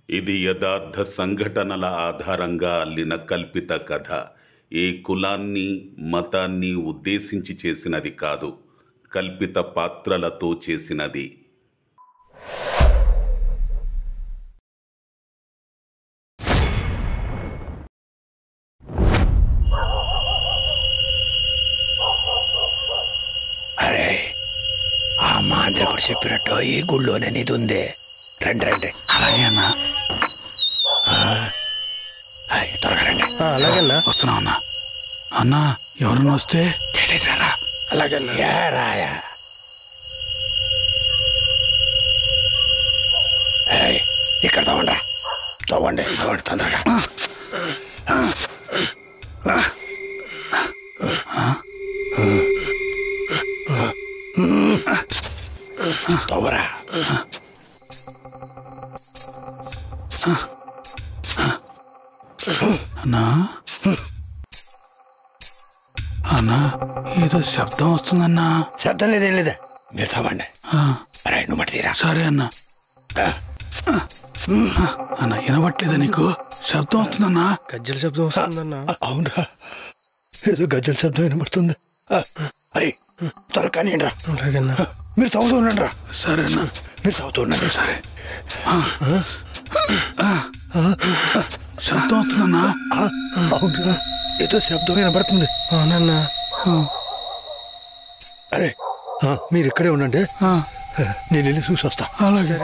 ఇది యథార్థ సంఘటనల ఆధారంగా అల్లిన కల్పిత కథ. ఏ కులాన్ని మతాన్ని ఉద్దేశించి చేసినది కాదు, కల్పిత పాత్రలతో చేసినది. అరే, ఆ మాంత్రికుడు చెప్పినట్టు ఈ గుళ్ళోనే నిధి ఉంది. రండి రండి. అలాగే అన్నా. త్వరగా రండి. అలాగేనా, వస్తున్నావు అన్నా. అన్నా, ఎవరన్నా వస్తే కేటేశారా? అలాగేనా. రాయా ఇక్కడ తవ్వండి, తవ్వండి తవ్వండి తొందరగా. తవ్వరా. అన్నా అన్నా, ఏదో శబ్దం వస్తుందన్నా. శబ్దం లేదేం లేదా, మీరు తవ్వండి. అరే, నువ్వు మట్టి తీరా. సరే అన్నా. అన్నా, వినబట్లేదా నీకు? శబ్దం వస్తుందన్నా. గజ్జల శబ్దం వస్తుందన్నా. అవునరా, ఏదో గజ్జల శబ్దం వినబడుతుంది. అరే, త్వరగా కానివ్వండి రా. అలాగన్నా, మీరు తవ్వుతూ ఉండండి రా. సరే అన్నా, మీరు తవ్వుతూ ఉండండి. సరే. శబ్దం వస్తుందన్నా. అవునరా, ఏదో శబ్దం వినబడుతుంది. అవునన్నా. అరే, మీరు ఇక్కడే ఉండండి, నేను వెళ్ళి చూసి వస్తా. అలాగే.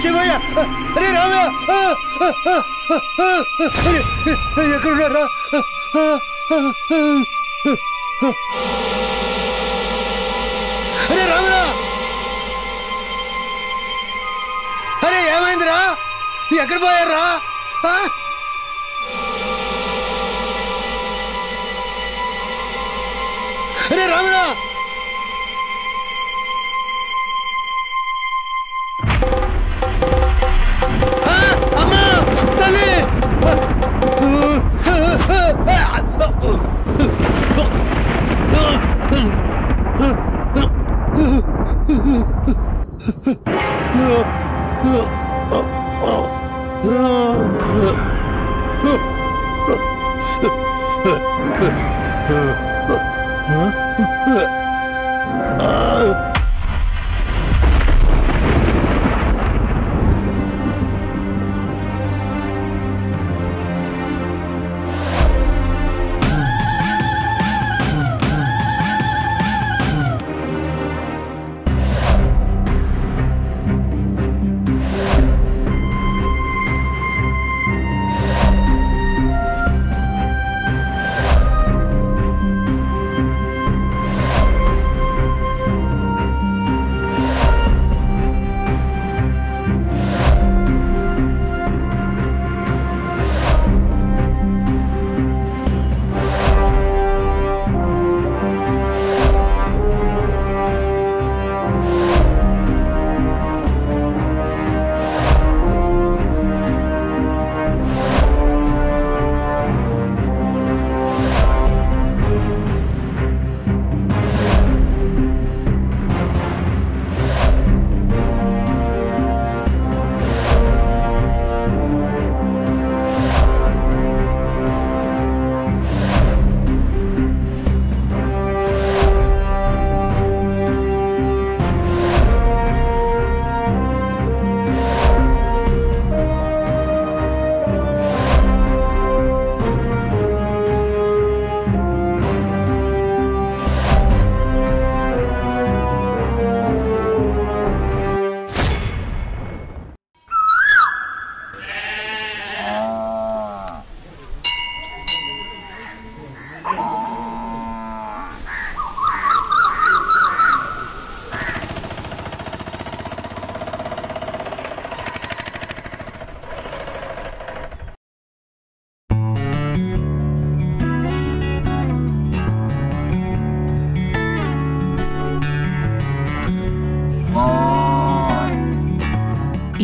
శివయ్య, అరే రామయ్య, ఎక్కడున్నారా? అరే రామరా, అరే ఏమైందిరా? ఎక్కడ పోయారా? అరే రామరా, అమ్మా తల్లి.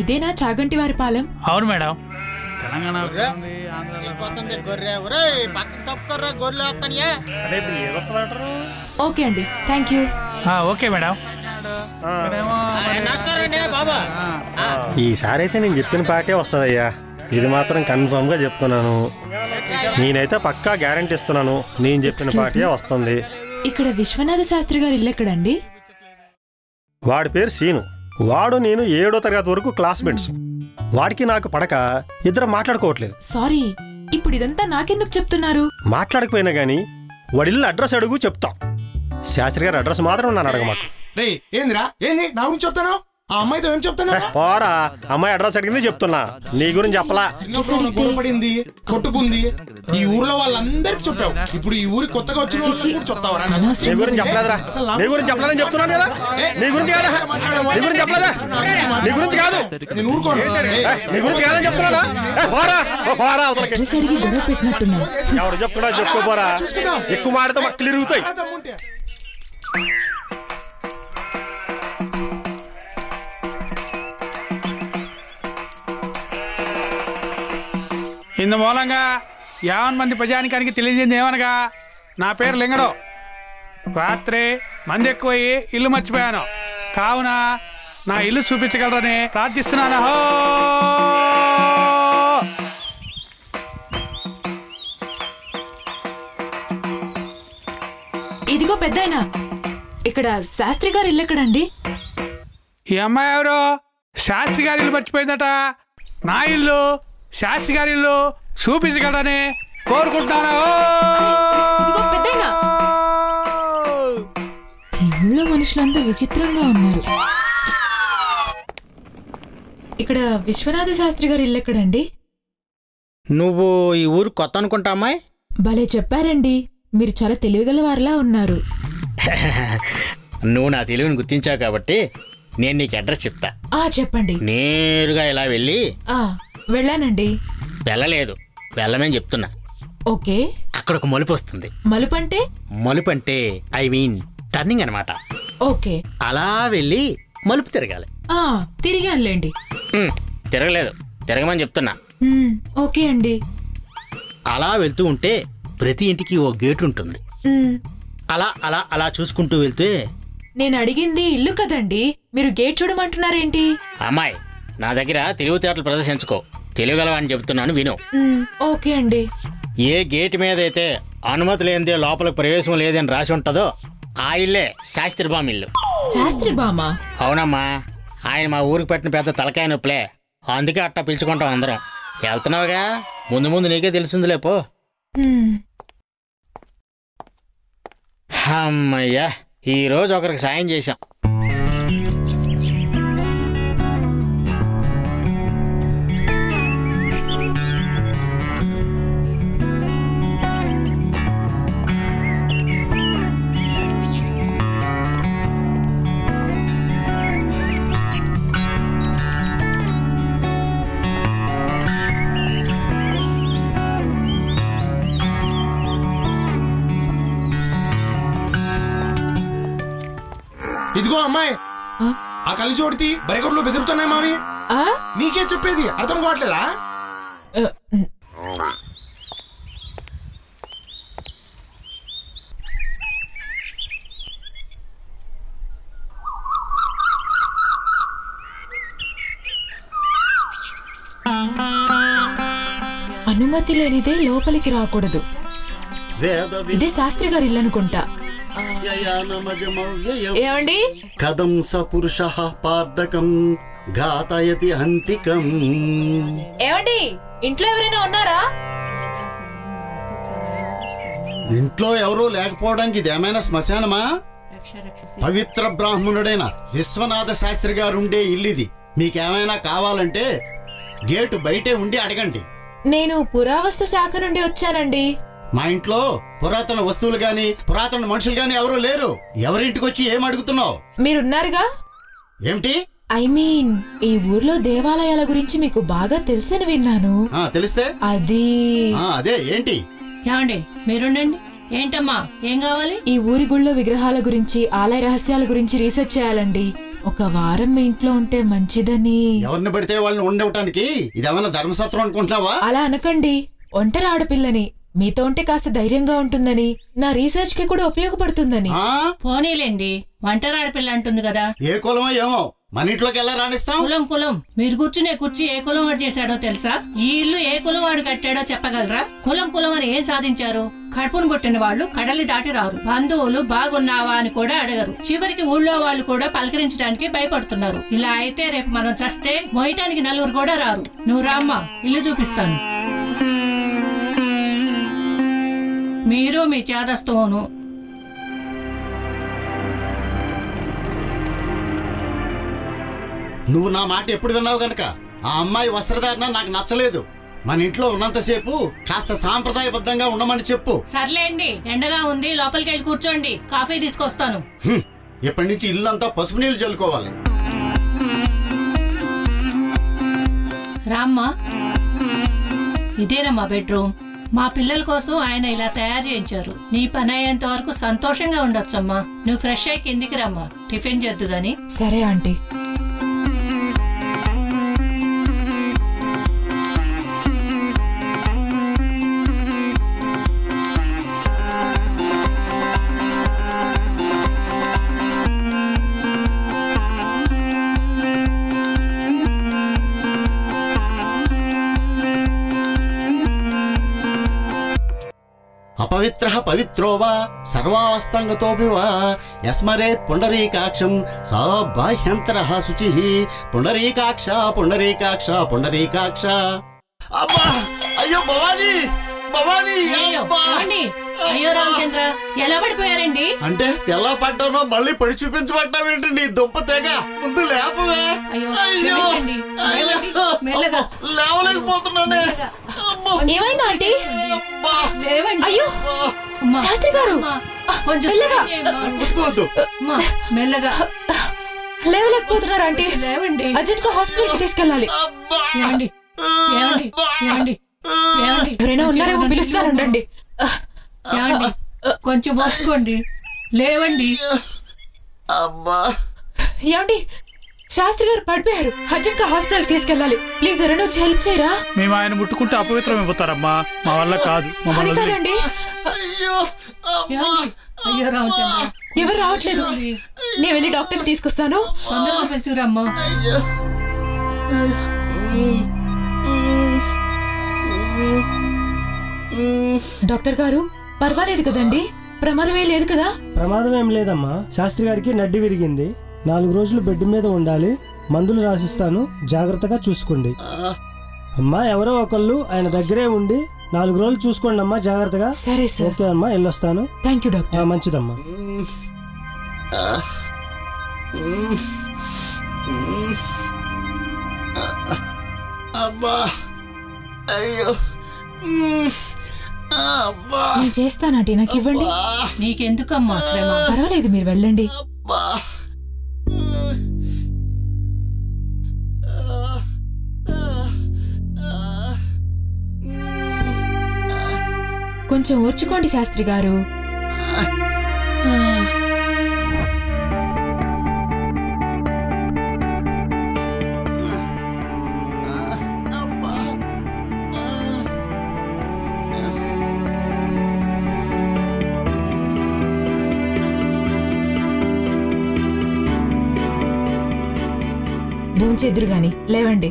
ఇదేనా చాగంటి వారి పాలెం? అవును మేడం. తెలంగాణ ఓకే అండి, థ్యాంక్ యూ. Okay madam. ఈసారి అయితే నేను చెప్పిన పాటే వస్తుందయ్యా, ఇది మాత్రం కన్ఫర్మ్ గా చెప్తున్నాను. నేనైతే పక్కా గ్యారంటీ ఇస్తున్నాను, నేను చెప్పిన పాటే వస్తుంది. ఇక్కడ విశ్వనాథ శాస్త్రి గారు ఇల్లు ఎక్కడండి? వాడి పేరు సీను. వాడు నేను 7వ తరగతి వరకు క్లాస్మేట్స్. వాడికి నాకు పడక ఇద్దరం మాట్లాడుకోవట్లేదు. సారీ, ఇప్పుడు ఇదంతా నాకెందుకు చెప్తున్నారు? మాట్లాడకపోయినా గానీ వాడి ఇల్లు అడ్రస్ అడుగు చెప్తాం. శాస్త్రి గారి అడ్రస్ మాత్రం నన్ను అడగమాకు. ఏందిరా ఏంది నా గురించి చెప్తాను? ఆ అమ్మాయితో ఏం చెప్తాను? పోరా, అమ్మాయి అడ్రస్ అడిగింది చెప్తున్నా, నీ గురించి చెప్పలా. గొడవపడింది, కొట్టుకుంది, ఈ ఊర్లో వాళ్ళందరికి చెప్పావు. ఇప్పుడు ఈ ఊరికి కొత్తగా వచ్చిన చెప్తావరా? నీ గురించి చెప్పలేదురా, నీ గురించి చెప్పలేదని చెప్తున్నాను కదా. నీ గురించి కాదా, నీ గురించి చెప్పలేదా, నీ గురించి కాదు, నేను ఊరుకోను. నీ గురించి కాదని చెప్తున్నాడా? అడ్రస్ అడిగి గొడవ పెట్టినట్టున్నావు. ఎవరు చెప్తున్నా చెప్పుకోపోరా, ఎక్కువ మాడితే మక్కలు ఇరుగుతాయి. ఇందు మూలంగా 50 మంది ప్రజానికానికి తెలియజేసింది ఏమనగా, నా పేరు లింగడు. రాత్రి మంది ఎక్కువయ్యి ఇల్లు మర్చిపోయాను. కావున నా ఇల్లు చూపించగలరని ప్రార్థిస్తున్నాను. ఇదిగో పెద్దాయనా, ఇక్కడ శాస్త్రి గారు ఇల్లు ఎక్కడండి? ఈ అమ్మాయి ఎవరు? శాస్త్రి గారి ఇల్లు మర్చిపోయిందట. నా ఇల్లు శాస్త్రి గారి ఇల్లు చూపించగలరని కోరుకుంటున్నాను. ఇదిగో పెద్దాయనా, ఈ ఊళ్ళో మనుషులంతా విచిత్రంగా ఉన్నారు. ఇక్కడ విశ్వనాథ శాస్త్రి గారి ఇల్లు ఎక్కడండి? నువ్వు ఈ ఊరు కొత్త అనుకుంటా అమ్మాయి. భలే చెప్పారండి, మీరు చాలా తెలివిగల వారిలా ఉన్నారు. నువ్వు నా తెలివిని గుర్తించావు కాబట్టి నేను నీకు అడ్రస్ చెప్తా. చెప్పండి. నేరుగా ఇలా వెళ్ళి. వెళ్ళానండి. వెళ్ళలేదు, వెళ్ళమని చెప్తున్నా. ఓకే. అక్కడ ఒక మలుపు వస్తుంది. మలుపు అంటే? మలుపు అంటే ఐ మీన్ టర్నింగ్ అనమాట. ఓకే. అలా వెళ్ళి మలుపు తిరగాలి. తిరిగానులేండి. తిరగలేదు, తిరగమని చెప్తున్నా. ఓకే అండి. అలా వెళ్తూ ఉంటే ప్రతి ఇంటికి ఓ గేట్ ఉంటుంది. అలా అలా అలా చూసుకుంటూ వెళ్తే. నేను అడిగింది ఇల్లు కదండి, మీరు గేట్ చూడమంటున్నారేంటి? అమ్మాయి, నా దగ్గర తెలివితేటలు ప్రదర్శించుకో, తెలియగలవని చెప్తున్నాను, విను. ఓకే అండి. ఏ గేట్ మీద అయితే అనుమతి లేనిదే లోపలికి ప్రవేశం లేదని రాసి ఉంటుందో ఆ ఇల్లే శాస్త్రి బామ్మ ఇల్లు. శాస్త్రి బామ్మ? అవునమ్మా, ఆయన మా ఊరికి పెట్టిన పెద్ద తలకాయ నొప్పులే, అందుకే అట్టా పిలుచుకుంటాం అందరం. వెళ్తున్నావుగా, ముందు ముందు నీకే తెలిసిందిలే పో. అమ్మయ్యా, ఈరోజు ఒకరికి సాయం చేశాం. ఇదిగో అమ్మాయి, ఆ కళ్ళు చోడితి బరిగొడ్లు బెదురుతున్నాయి మావి. నీకే చెప్పేది అర్థం కావట్లేదా? అనుమతి లేనిదే లోపలికి రాకూడదు. ఇదే శాస్త్రి గారి ఇల్లు అనుకుంటా. ఏమండి? కదం సపురుషః పార్దకం ఘాతయతి హంతికం. ఏమండి, ఇంట్లో ఎవరైనా ఉన్నారా? ఇంట్లో ఎవరూ లేకపోవడానికి ఇదేమైనా శ్మశానమా? పవిత్ర బ్రాహ్మణుడైన విశ్వనాథ శాస్త్రి గారుండే ఇల్లిది. మీకేమైనా కావాలంటే గేటు బయటే ఉండి అడగండి. నేను పురావస్తు శాఖ నుండి వచ్చానండి. మా ఇంట్లో పురాతన వస్తువులు గాని పురాతన మనుషులు గాని ఎవరూ లేరు. ఎవరింటికి వచ్చి ఏం అడుగుతున్నావు? మీరున్నారుగా. ఏమిటి? ఐ మీన్, ఈ ఊర్లో దేవాలయాల గురించి మీకు బాగా తెలుసని విన్నాను. తెలిస్తే అది అదే ఏంటి? ఏమండి, మీరుండండి. ఏంటమ్మా, ఏం కావాలి? ఈ ఊరి గుళ్ళో విగ్రహాల గురించి, ఆలయ రహస్యాల గురించి రీసెర్చ్ చేయాలండి. ఒక వారం మీ ఇంట్లో ఉంటే మంచిదని. ఎవరిని పడితే వాళ్ళని ఉండవటానికి ఇదేమన్నా ధర్మసత్రం అనుకుంటున్నావా? అలా అనకండి. ఒంటరి ఆడపిల్లని, మీతో ఉంటే కాస్త ధైర్యంగా ఉంటుందని, నా రీసెర్చ్ కి కూడా ఉపయోగపడుతుందని. పోనీలేండి, ఒంటరి ఆడపిల్ల అంటుంది కదా. ఏ కులమో ఏమో, మన ఇంట్లోకి ఎలా రాణిస్తాం? కులం మీరు కూర్చునే కుర్చీ ఏ కులం వాడు చేశాడో తెలుసా? ఈ ఇల్లు ఏ కులం వాడు కట్టాడో చెప్పగలరా? కులం అని ఏం సాధించారు? కడుపును పుట్టిన వాళ్ళు కడలి దాటి రారు. బంధువులు బాగున్నావా అని కూడా అడగరు. చివరికి ఊళ్ళో వాళ్ళు కూడా పలకరించడానికి భయపడుతున్నారు. ఇలా అయితే రేపు మనం చస్తే మోయటానికి నలుగురు కూడా రారు. నువ్వు రామ్మా, ఇల్లు చూపిస్తాను. మీరు మీ చేదస్తోను. నువ్వు నా మాట ఎప్పుడు విన్నావు గనక ఆ అమ్మాయి వస్త్రధారణ నాకు నచ్చలేదు. మన ఇంట్లో ఉన్నంతసేపు కాస్త సాంప్రదాయబద్ధంగా ఉండమని చెప్పు. సర్లేండి, ఎండగా ఉంది, లోపలికి వెళ్ళి కూర్చోండి, కాఫీ తీసుకొస్తాను. ఎప్పటి నుంచి ఇల్లంతా పసుపు నీళ్లు చల్లుకోవాలి. రామ్మా, ఇదేనమ్మా బెడ్రూమ్. మా పిల్లల కోసం ఆయన ఇలా తయారు చేయించారు. నీ పని అయ్యేంత వరకు సంతోషంగా ఉండొచ్చమ్మా. నువ్వు ఫ్రెష్ అయ్యి కిందికి రమ్మా, టిఫిన్ చేద్దు గాని. సరే ఆంటీ. అపవిత్రః పవిత్రో వా సర్వావస్థంగతోపి వా యస్మరేత్ పుండరీకాక్షం సా బాహ్యంతరః శుచిః. పుండరీకాక్ష పుండరీకాక్ష పుండరీకాక్ష. అబ్బా, అయ్యో భవానీ, భవానీ. అయ్యో రామచంద్ర, ఎలా పడిపోయారండి? అంటే ఎలా పడ్డానో మళ్ళీ పడి చూపించబడ్డావేంటి నీ దుంప తెగ? ముందు లేపవే. లేవలేకపోతున్నానే. ఏమైందా ఆంటీ? అయ్యో శాస్త్రి గారు, కొంచెం మెల్లగా. లేవలేకపోతున్నారు ఆంటీ. లేవండి, అర్జెంట్ గా హాస్పిటల్ తీసుకెళ్ళాలి. ఎవరైనా ఉన్నారేమో పిలుస్తానుండండి. కొంచెం వచ్చుకోండి, లేవండి. ఏమండి, శాస్త్రి గారు పడిపోయారు, అర్జెంట్ గా హాస్పిటల్ తీసుకెళ్ళాలి. ప్లీజ్ ఎవరైనా వచ్చి హెల్ప్ చేయరా? మేము ఆయన ముట్టుకుంటే అపవిత్రం అయిపోతారమ్మా, మా వల్ల కాదు. అది కాదండి. అయ్యో రామచంద్ర, ఎవరు రావట్లేదు. నేను వెళ్ళి డాక్టర్ని తీసుకొస్తాను. తొందరగా పిలుచురమ్మా. డాక్టర్ గారు, పర్వాలేదు కదండి? ప్రమాదమే లేదు కదా? ప్రమాదం ఏం లేదమ్మా. శాస్త్రి గారికి నడ్డి విరిగింది. 4 రోజులు బెడ్ మీద ఉండాలి. మందులు రాసిస్తాను, జాగ్రత్తగా చూసుకోండి. అమ్మా, ఎవరో ఒకళ్ళు ఆయన దగ్గరే ఉండి 4 రోజులు చూసుకోండి అమ్మా, జాగ్రత్తగా. సరే సార్. ఓకే అమ్మా, వెళ్ళొస్తాను. Thank you doctor. మంచిదమ్మా. అబ్బా, అయ్యో. నేను చేస్తానంటే నాకు ఇవ్వండి. నీకెందుకమ్మా శ్రమ? పర్వాలేదు, మీరు వెళ్ళండి. కొంచెం ఓర్చుకోండి శాస్త్రి గారు. భోంచేద్దురు గాని, లేవండి.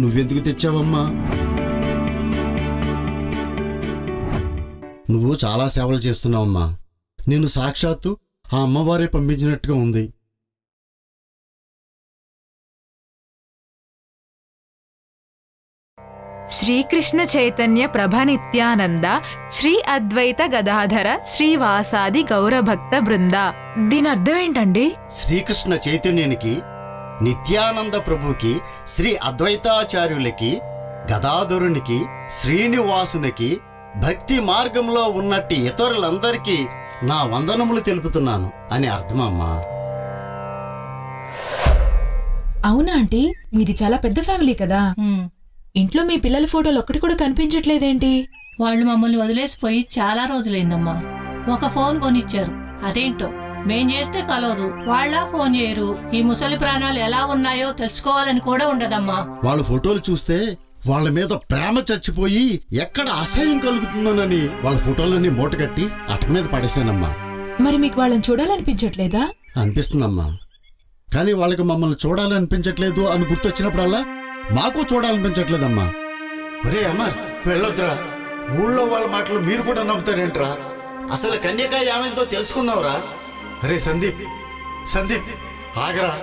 నువ్వెందుకు తెచ్చావమ్మా? నువ్వు చాలా సేవలు చేస్తున్నావమ్మా. నిన్ను సాక్షాత్తు ఆ అమ్మవారే పంపించినట్టుగా ఉంది. శ్రీకృష్ణ చైతన్య ప్రభ నిత్యానంద శ్రీ అద్వైత గదాధర శ్రీవాసాది గౌరభక్త బృంద. దీని అర్థం ఏంటండి? శ్రీకృష్ణ చైతన్యునికి, నిత్యానంద ప్రభుకి, శ్రీ అద్వైతాచార్యులకి, గదాధరునికి, శ్రీనివాసునికి, భక్తి మార్గంలో ఉన్నట్టి ఇతరులందరికీ నా వందనములు తెలుపుతున్నాను అని అర్థమమ్మా. అవునా ఆంటీ, మీది చాలా పెద్ద ఫ్యామిలీ కదా. ఇంట్లో మీ పిల్లల ఫోటోలు ఒక్కటి కూడా కనిపించట్లేదేంటి? వాళ్ళు మమ్మల్ని వదిలేసిపోయి చాలా రోజులైందమ్మా. ఒక ఫోన్ కొనిచ్చారు, అదేంటో మేం చేస్తే కలవదు, వాళ్ళ ఫోన్ చేయరు. ఈ ముసలి ప్రాణాలు ఎలా ఉన్నాయో తెలుసుకోవాలని కూడా ఉండదమ్మా. వాళ్ళ ఫోటోలు చూస్తే వాళ్ళ మీద ప్రేమ చచ్చిపోయి ఎక్కడ అసహ్యం కలుగుతుందోనని వాళ్ళ ఫోటోలన్నీ మూటగట్టి అటక మీద పడేశానమ్మా. మరి మీకు వాళ్ళని చూడాలనిపించట్లేదా? అనిపిస్తుందమ్మా, కానీ వాళ్ళకి మమ్మల్ని చూడాలనిపించట్లేదు అని గుర్తొచ్చినప్పుడల్లా మాకు చూడాలనిపించట్లేదమ్మా. ఒరే అమర్, వెళ్ళొద్దురా. ఊళ్ళో వాళ్ళ మాటలు మీరు కూడా నమ్ముతారేంట్రా? అసలు కన్యక ఏమైందో తెలుసుకుందావురా. అరే సందీప్, సందీప్ ఆగరా,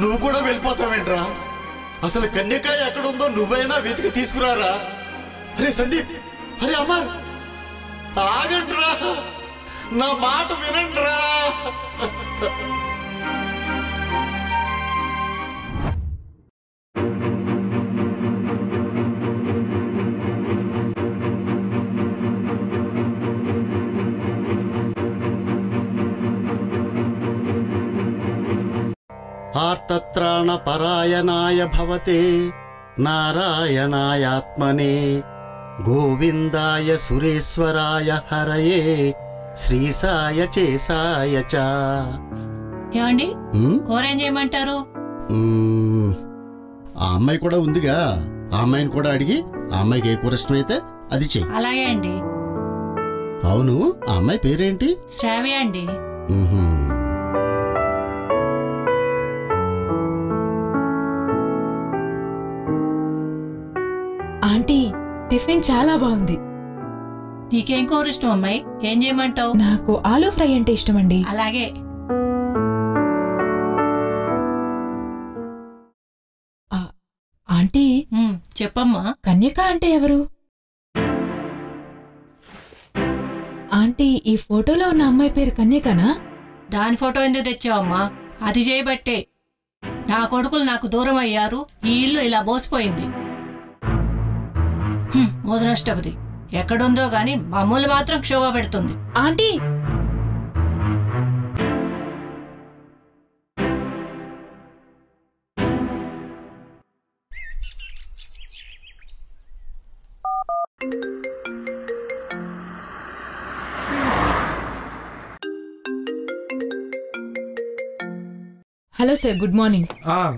నువ్వు కూడా వెళ్ళిపోతావేంట్రా? అసలు కన్యక ఎక్కడుందో నువ్వైనా వెతికి తీసుకురారా. అరే సందీప్, అరే అమర్, ఆగండ్రా, నా మాట వినండ్రా. ఆర్తత్రాణపరాయణాయ భవతే నారాయణాయాత్మనే గోవిందాయ సురేశ్వరాయ హరయే శ్రీసాయ చేసాయ చ. ఏమండి, కూర ఏం చేయమంటారు? ఆ అమ్మాయి కూడా ఉందిగా, ఆ అమ్మాయిని కూడా అడిగి ఆ అమ్మాయికి ఏ కూర ఇష్టమైతే అది చెయ్యి. అలాగే అండి. అవును, ఆ అమ్మాయి పేరేంటి? శ్రావ్య అండి. ఆంటీ, టిఫిన్ చాలా బాగుంది. నీకేం కూర ఇష్టం అమ్మాయి? ఏం చేయమంటావు? నాకు ఆలూ ఫ్రై అంటే ఇష్టం అండి. అలాగే. ఆంటీ, చెప్పమ్మా. కన్యక అంటే ఎవరు? ఆంటీ, ఈ ఫోటోలో ఉన్న అమ్మాయి పేరు కన్యకనా? దాని ఫోటో ఎందుకు తెచ్చావమ్మా? అది చేయబట్టే నా కొడుకులు నాకు దూరం అయ్యారు, ఈ ఇల్లు ఇలా బోసిపోయింది. ముదనష్టపతి ఎక్కడుందో గాని మమ్మల్ని మాత్రం క్షోభ పెడుతుంది. Aunty, hello sir, good morning.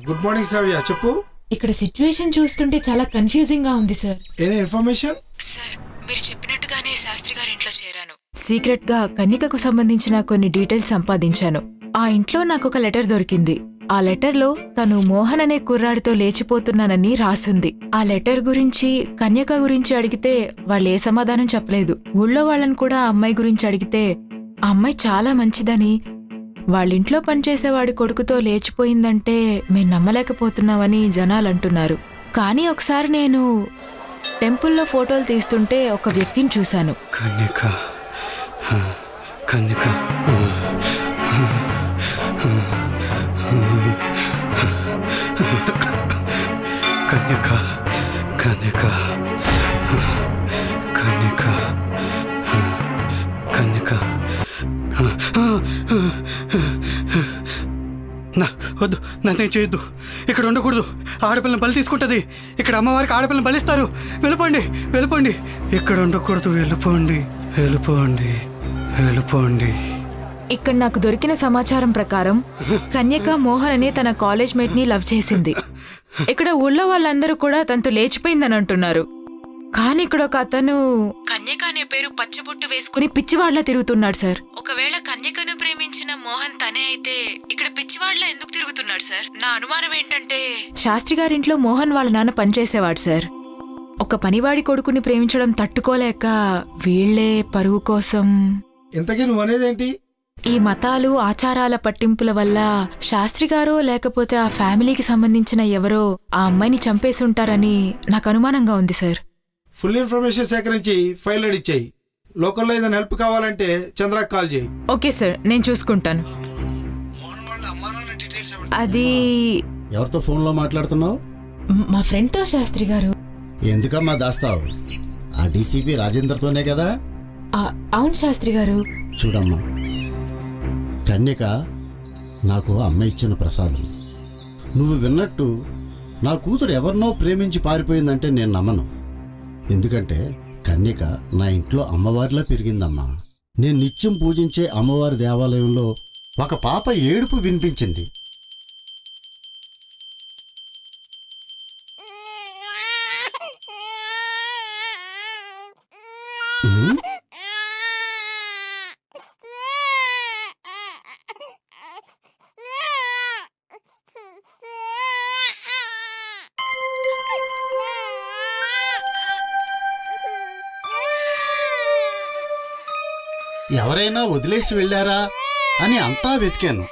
Good morning Shravya, చెప్పు. ఇక్కడ సిచ్యువేషన్ చూస్తుంటే చాలా కన్ఫ్యూజింగ్ గా ఉంది సార్. ఏనా ఇన్ఫర్మేషన్? సార్, మీరు చెప్పినట్టుగానే శాస్త్రి గారి ఇంట్లో చేరాను. సీక్రెట్ గా కన్యకకు సంబంధించిన కొన్ని డీటెయిల్స్ సంపాదించాను. ఆ ఇంట్లో నాకు ఒక లెటర్ దొరికింది. ఆ లెటర్ లో తను మోహన్ అనే కుర్రాడితో లేచిపోతున్నానని రాసుంది. ఆ లెటర్ గురించి, కన్యక గురించి అడిగితే వాళ్ళు ఏ సమాధానం చెప్పలేదు. ఊళ్ళో వాళ్ళని కూడా ఆ అమ్మాయి గురించి అడిగితే ఆ అమ్మాయి చాలా మంచిదని, వాళ్ళింట్లో పనిచేసేవాడి కొడుకుతో లేచిపోయిందంటే మేము నమ్మలేకపోతున్నామని జనాలు అంటున్నారు. కానీ ఒకసారి నేను టెంపుల్లో ఫోటోలు తీస్తుంటే ఒక వ్యక్తిని చూశాను. కన్యక, కన్యక, కన్యక, కన్యక, కన్యక, కన్యక. వద్దు, నన్నేం చేయొద్దు. ఇక్కడ ఉండకూడదు. ఆడపిల్లని బలి తీసుకుంటుంది. ఇక్కడ అమ్మవారికి ఆడపిల్లని బలిస్తారు. వెళ్ళిపోండి, వెళ్ళిపోండి. ఇక్కడ ఉండకూడదు. వెళ్ళిపోండి, వెళ్ళిపోండి, వెళ్ళిపోండి. ఇక్కడ నాకు దొరికిన సమాచారం ప్రకారం కన్యక మోహన్ అనే తన కాలేజ్ మేట్ ని లవ్ చేసింది. ఇక్కడ ఊళ్ళో వాళ్ళందరూ కూడా తనతో లేచిపోయిందని అంటున్నారు. కానీ ఇక్కడ ఒక అతను కన్యక అనే పేరు పచ్చబొట్టు వేసుకుని పిచ్చివాడ్లా తిరుగుతున్నాడు సార్. ఒకవేళ కన్యకను ప్రేమించిన మోహన్ తనే అయితే ఇక్కడ పిచ్చివాడ్లా ఎందుకు తిరుగుతున్నాడు సార్? నా అనుమానం ఏంటంటే శాస్త్రి గారింట్లో మోహన్ వాళ్ళ నాన్న పనిచేసేవాడు సార్. ఒక పనివాడి కొడుకుని ప్రేమించడం తట్టుకోలేక వీళ్లే పరువు కోసం. ఇంతకీ నువ్వు అనేదేంటి? ఈ మతాలు, ఆచారాల పట్టింపుల వల్ల శాస్త్రి గారో లేకపోతే ఆ ఫ్యామిలీకి సంబంధించిన ఎవరో ఆ అమ్మాయిని చంపేసి ఉంటారని నాకు అనుమానంగా ఉంది సార్. ఫుల్ ఇన్ఫర్మేషన్ సేకరించి ఫైల్ అడిచాయి. లోకల్లో ఏదైనా హెల్ప్ కావాలంటే చంద్రాకి కాల్ చేయి. ఓకే సార్, నేను చూసుకుంటాను. అది ఎవరితో ఫోన్లో మాట్లాడుతున్నావు? మా ఫ్రెండ్తో శాస్త్రి గారు. ఎందుకమ్మా దాస్తావు? ఆ డీసీపీ రాజేంద్రతోనే కదా? అవును శాస్త్రి గారు. చూడమ్మా, కన్యక నాకు అమ్మ ఇచ్చిన ప్రసాదం. నువ్వు విన్నట్టు నా కూతురు ఎవరినో ప్రేమించి పారిపోయిందంటే నేను నమ్మను. ఎందుకంటే కన్యక నా ఇంట్లో అమ్మవారిలా పెరిగిందమ్మా. నేను నిత్యం పూజించే అమ్మవారి దేవాలయంలో ఒక పాప ఏడుపు వినిపించింది. ఎవరైనా వదిలేసి వెళ్ళారా అని అంతా వెతికాను.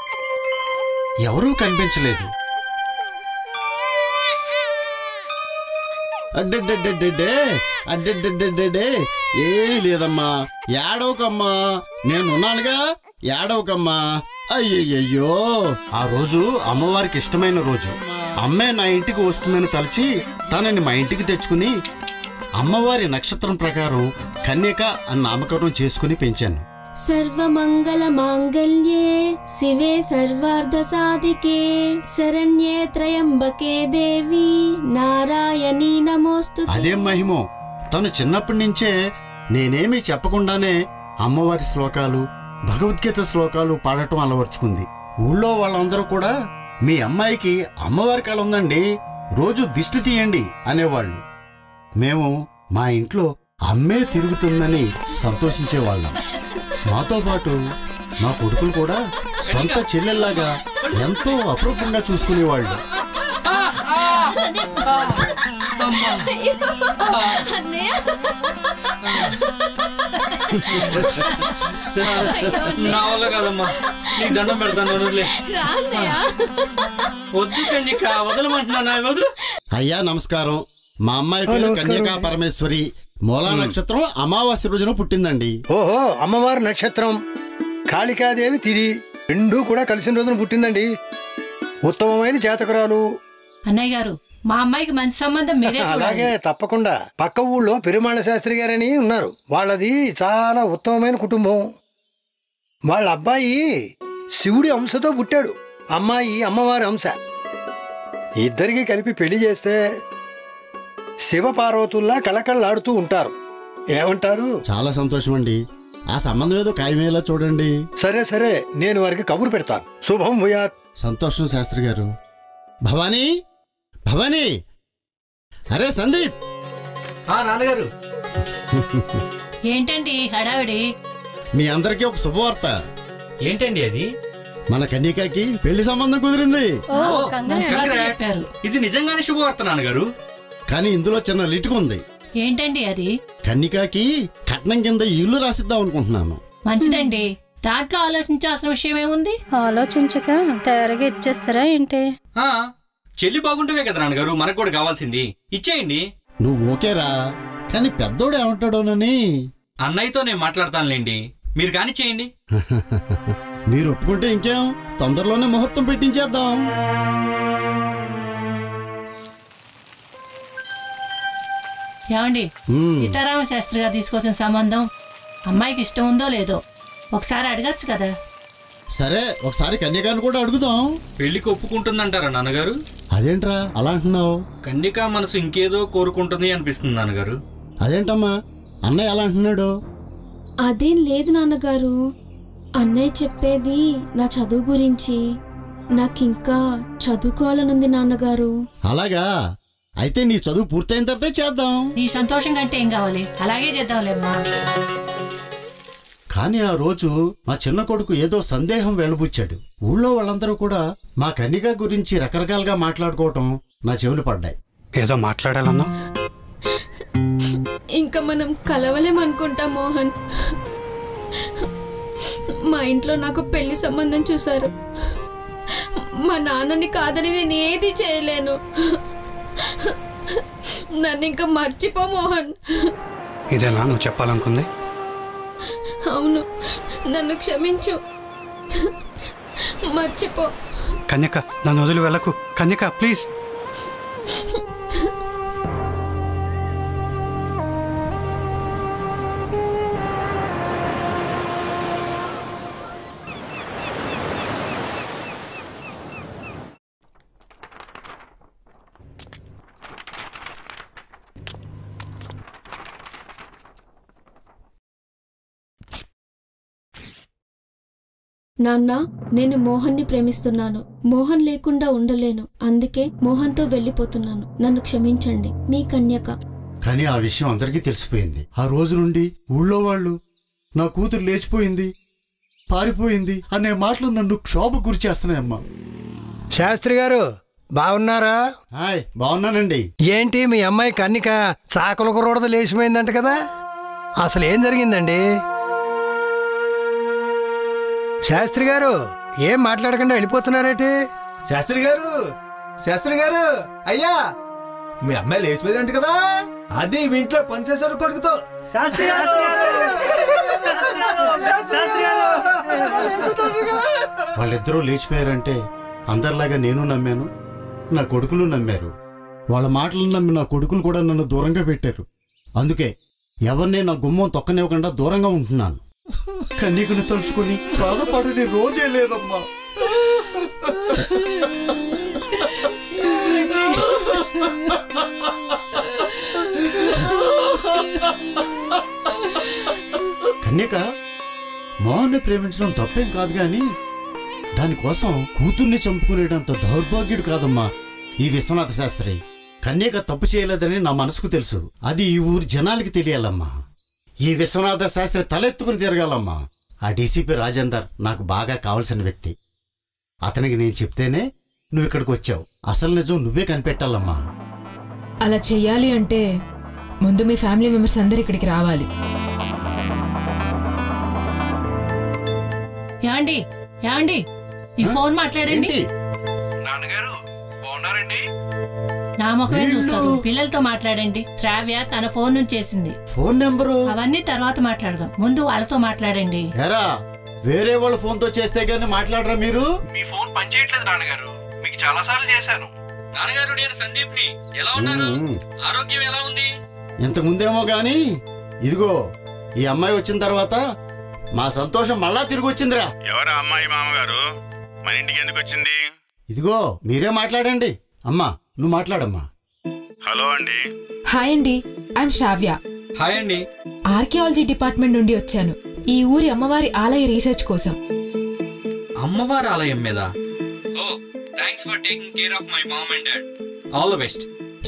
ఎవరూ కనిపించలేదు. అడ్డెడ్డెడ్డెడ్డే ఏమీ లేదమ్మా, ఏడవకమ్మా, నేనున్నానుగా, ఏడవకమ్మా. అయ్యయ్యో, ఆ రోజు అమ్మవారికి ఇష్టమైన రోజు. అమ్మే నా ఇంటికి వస్తుందని తలచి తనని మా ఇంటికి తెచ్చుకుని అమ్మవారి నక్షత్రం ప్రకారం కన్యక అని నామకరణం చేసుకుని పెంచాను. సర్వమంగళ మాంగళ్యే శివే సర్వార్థ సాధికే శరణ్యే త్రయంబకే దేవి నారాయణీ నమోస్తుతే. అదేం మహిమో, తను చిన్నప్పటి నుంచే నేనేమీ చెప్పకుండానే అమ్మవారి శ్లోకాలు, భగవద్గీత శ్లోకాలు పాడటం అలవర్చుకుంది. ఊళ్ళో వాళ్ళందరూ కూడా మీ అమ్మాయికి అమ్మవారి కళ ఉందండి, రోజు దిష్టి తీయండి అనేవాళ్ళు. మేము మా ఇంట్లో అమ్మే తిరుగుతుందని సంతోషించేవాళ్ళం. మాతో పాటు మా కొడుకులు కూడా సొంత చెల్లెల్లాగా ఎంతో అపరూపంగా చూసుకునేవాళ్ళు. నా వల్ల కాదమ్మా, నీకు దండం పెడతాను, వద్దు కన్యక, వదలమంటున్నా, వదులు. అయ్యా నమస్కారం. మా అమ్మాయి పేరు కన్యకా పరమేశ్వరి. మూలా నక్షత్రం అమావాస్య రోజున పుట్టిందండి. ఓహో, అమ్మవారి నక్షత్రం కాళికాదేవి తిది రెండూ కూడా కలిసిన రోజున పుట్టిందండి. ఉత్తమమైన జాతకురాలు. అన్నయ్య గారు, మా అమ్మాయికి మంచి సంబంధం మీరే చూడాలి. అలాగే, తప్పకుండా. పక్క ఊళ్ళో పెరుమాళ శాస్త్రి గారని ఉన్నారు. వాళ్ళది చాలా ఉత్తమమైన కుటుంబం. వాళ్ళ అబ్బాయి శివుడి అంశతో పుట్టాడు, అమ్మాయి అమ్మవారి అంశ. ఇద్దరికి కలిపి పెళ్లి చేస్తే శివపార్వతుల్లా కళకళలాడుతూ ఉంటారు. ఏమంటారు? చాలా సంతోషం అండి. ఆ సంబంధం ఏదో ఖాయమయ్యేలా చూడండి. సరే సరే, నేను వారికి కబురు పెడతాను. శుభం భూయాత్. సంతోషం శాస్త్రి గారు. భవానీ, భవానీ, అరే సందీప్. నాన్నగారు. ఏంటండి హడావిడి? మీ అందరికీ ఒక శుభవార్త. ఏంటండి అది? మన కన్యకకి పెళ్లి సంబంధం కుదిరింది. ఇది నిజంగానే శుభవార్త నాన్నగారు. కానీ ఇందులో చిన్న లిటుకు ఉంది. ఏంటండి అది? కన్యకకి కట్నం కింద ఇల్లు రాసిద్దాం అనుకుంటున్నాను. మంచిదండి, దాంట్లో ఆలోచించాల్సిన విషయం ఏముంది? ఆలోచించక తయారుగా ఇచ్చేస్తారా ఏంటి? చెల్లి బాగుంటవే కదా నాన్నగారు, మనకు కూడా కావాల్సింది. ఇచ్చేయండి. నువ్వు ఓకేరా, కానీ పెద్దోడు ఏమంటాడోనని. అన్నయ్యతో నేను మాట్లాడతానులేండి, మీరు కాని చేయండి. మీరు ఒప్పుకుంటే ఇంకేం, తొందరలోనే ముహూర్తం పెట్టించేద్దాం. ఏమండి, సీతారామ శాస్త్రి గారు తీసుకొచ్చిన సంబంధం అమ్మాయికి ఇష్టం ఉందో లేదో ఒకసారి అడగచ్చు కదా. సరే, ఒకసారి కన్యకాన్ని కూడా అడుగుదాం. పెళ్లికి ఒప్పుకుంటుందంటారా నాన్నగారు? అదేంట్రా అలా అంటున్నావు? కన్యక మనసు ఇంకేదో కోరుకుంటుంది అనిపిస్తుంది నాన్నగారు. అదేంటమ్మా, అన్నయ్య అలా అంటున్నాడు? అదేం లేదు నాన్నగారు, అన్నయ్య చెప్పేది నా చదువు గురించి. నాకింకా చదువుకోవాలనుంది నాన్నగారు. అలాగా, అయితే నీ చదువు పూర్తయిన తర్వాత చేద్దాం. నీ సంతోషం కంటే ఏం కావాలి, అలాగే చేద్దాంలేమ్మా. కానీ ఆ రోజు మా చిన్న కొడుకు ఏదో సందేహం వెలుబుచ్చాడు. ఊళ్ళో వాళ్ళందరూ కూడా మా కన్యక గురించి రకరకాలుగా మాట్లాడుకోవటం నా చెవులు పడ్డాయి. ఏదో మాట్లాడాలన్నా? ఇంకా మనం కలవలేమనుకుంటా మోహన్. మా ఇంట్లో నాకు పెళ్లి సంబంధం చూశారు. మా నాన్నని కాదని నేను ఏది చేయలేను. నన్ను ఇంకా మర్చిపో మోహన్. ఇదేనా నువ్వు చెప్పాలనుకుంది? అవును, నన్ను క్షమించు, మర్చిపో. కన్యక, నన్ను వదిలి వెళ్ళకు కన్యక, ప్లీజ్. నాన్న, నేను మోహన్ని ప్రేమిస్తున్నాను. మోహన్ లేకుండా ఉండలేను. అందుకే మోహన్తో వెళ్ళిపోతున్నాను. నన్ను క్షమించండి. మీ కన్యక. కానీ ఆ విషయం అందరికీ తెలిసిపోయింది. ఆ రోజు నుండి ఊళ్ళో వాళ్ళు నా కూతురు లేచిపోయింది, పారిపోయింది అనే మాటలు నన్ను క్షోభకు గురి చేస్తున్నాయమ్మా. శాస్త్రి గారు బాగున్నారా? హాయ్, బాగున్నానండి. ఏంటి మీ అమ్మాయి కన్నిక చాకల కుర్రోడతో లేచిపోయిందంట కదా? అసలు ఏం జరిగిందండి? శాస్త్రి గారు ఏం మాట్లాడకుండా వెళ్ళిపోతున్నారేటి? శాస్త్రి గారు, శాస్త్రి గారు, అయ్యా మీ అమ్మాయి లేచిపోయిందంట కదా, అది మీ ఇంట్లో పనిచేశారు కొడుకుతో. శాస్త్రి గారు వాళ్ళిద్దరూ లేచిపోయారంటే అందరిలాగా నేను నమ్మాను, నా కొడుకులు నమ్మారు. వాళ్ళ మాటలు నమ్మి నా కొడుకులు కూడా నన్ను దూరంగా పెట్టారు. అందుకే ఎవరిని నా గుమ్మం తొక్కనివ్వకుండా దూరంగా ఉంటున్నాను. కన్నీకుని తలుచుకుని బాధపడని రోజే లేదమ్మా. కన్యక మోహన్ని ప్రేమించడం తప్పేం కాదు గాని దానికోసం కూతుర్ని చంపుకునేటంత దౌర్భాగ్యుడు కాదమ్మా ఈ విశ్వనాథ శాస్త్రి. కన్యక తప్పు చేయలేదని నా మనసుకు తెలుసు. అది ఈ ఊరి జనాలకి తెలియాలమ్మా. ఈ విశ్వనాథ శాస్త్రి తలెత్తుకుని తిరగాలమ్మా. ఆ డీసీపీ రాజేందర్ నాకు బాగా కావలసిన వ్యక్తి. అతనికి నేను చెప్తేనే నువ్వు ఇక్కడికి వచ్చావు. అసలు నిజం నువ్వే కనిపెట్టాలమ్మా. అలా చెయ్యాలి అంటే ముందు మీ ఫ్యామిలీ మెంబర్స్ అందరు ఇక్కడికి రావాలి. యాండి యాండి ఈ ఫోన్ మాట్లాడండి. నాన్నగారు బాగున్నారండి? నా ముఖమే చూస్తారు. పిల్లలతో మాట్లాడండి. శ్రావ్య తన ఫోన్ నుంచి చేసింది. ఫోన్ నెంబరు అవన్నీ తర్వాత మాట్లాడదాం. ముందు వాళ్ళతో మాట్లాడండి. ఎరా వేరే వాళ్ళ ఫోన్ తో చేస్తే గానీ మాట్లాడరా మీరు? మీ ఫోన్ పనిచేయట్లేదు నాన్నగారు. మీకు చాలా సార్లు చేశాను. నాన్నగారు, నేను సందీప్ ని. ఎలా ఉన్నారు? ఆరోగ్యం ఎలా ఉంది? ఇంతకుముందేమో గాని ఇదిగో ఈ అమ్మాయి వచ్చిన తర్వాత మా సంతోషం మళ్ళా తిరిగి వచ్చిందిరా. ఎవరా అమ్మాయి? మామగారు మన ఇంటికి ఎందుకు వచ్చింది? ఇదిగో మీరే మాట్లాడండి. అమ్మా నువ్వు మాట్లాడమ్మా. హలో అండి. హాయ్ అండి, ఐఎమ్ శ్రావ్య. హాయ్ అండి. ఆర్కియాలజీ డిపార్ట్మెంట్ నుండి వచ్చాను ఈ ఊరి అమ్మవారి ఆలయ రీసెర్చ్ కోసం. అమ్మవారి ఆలయం మీద? ఓ, thanks for taking care of my mom and dad. All the best.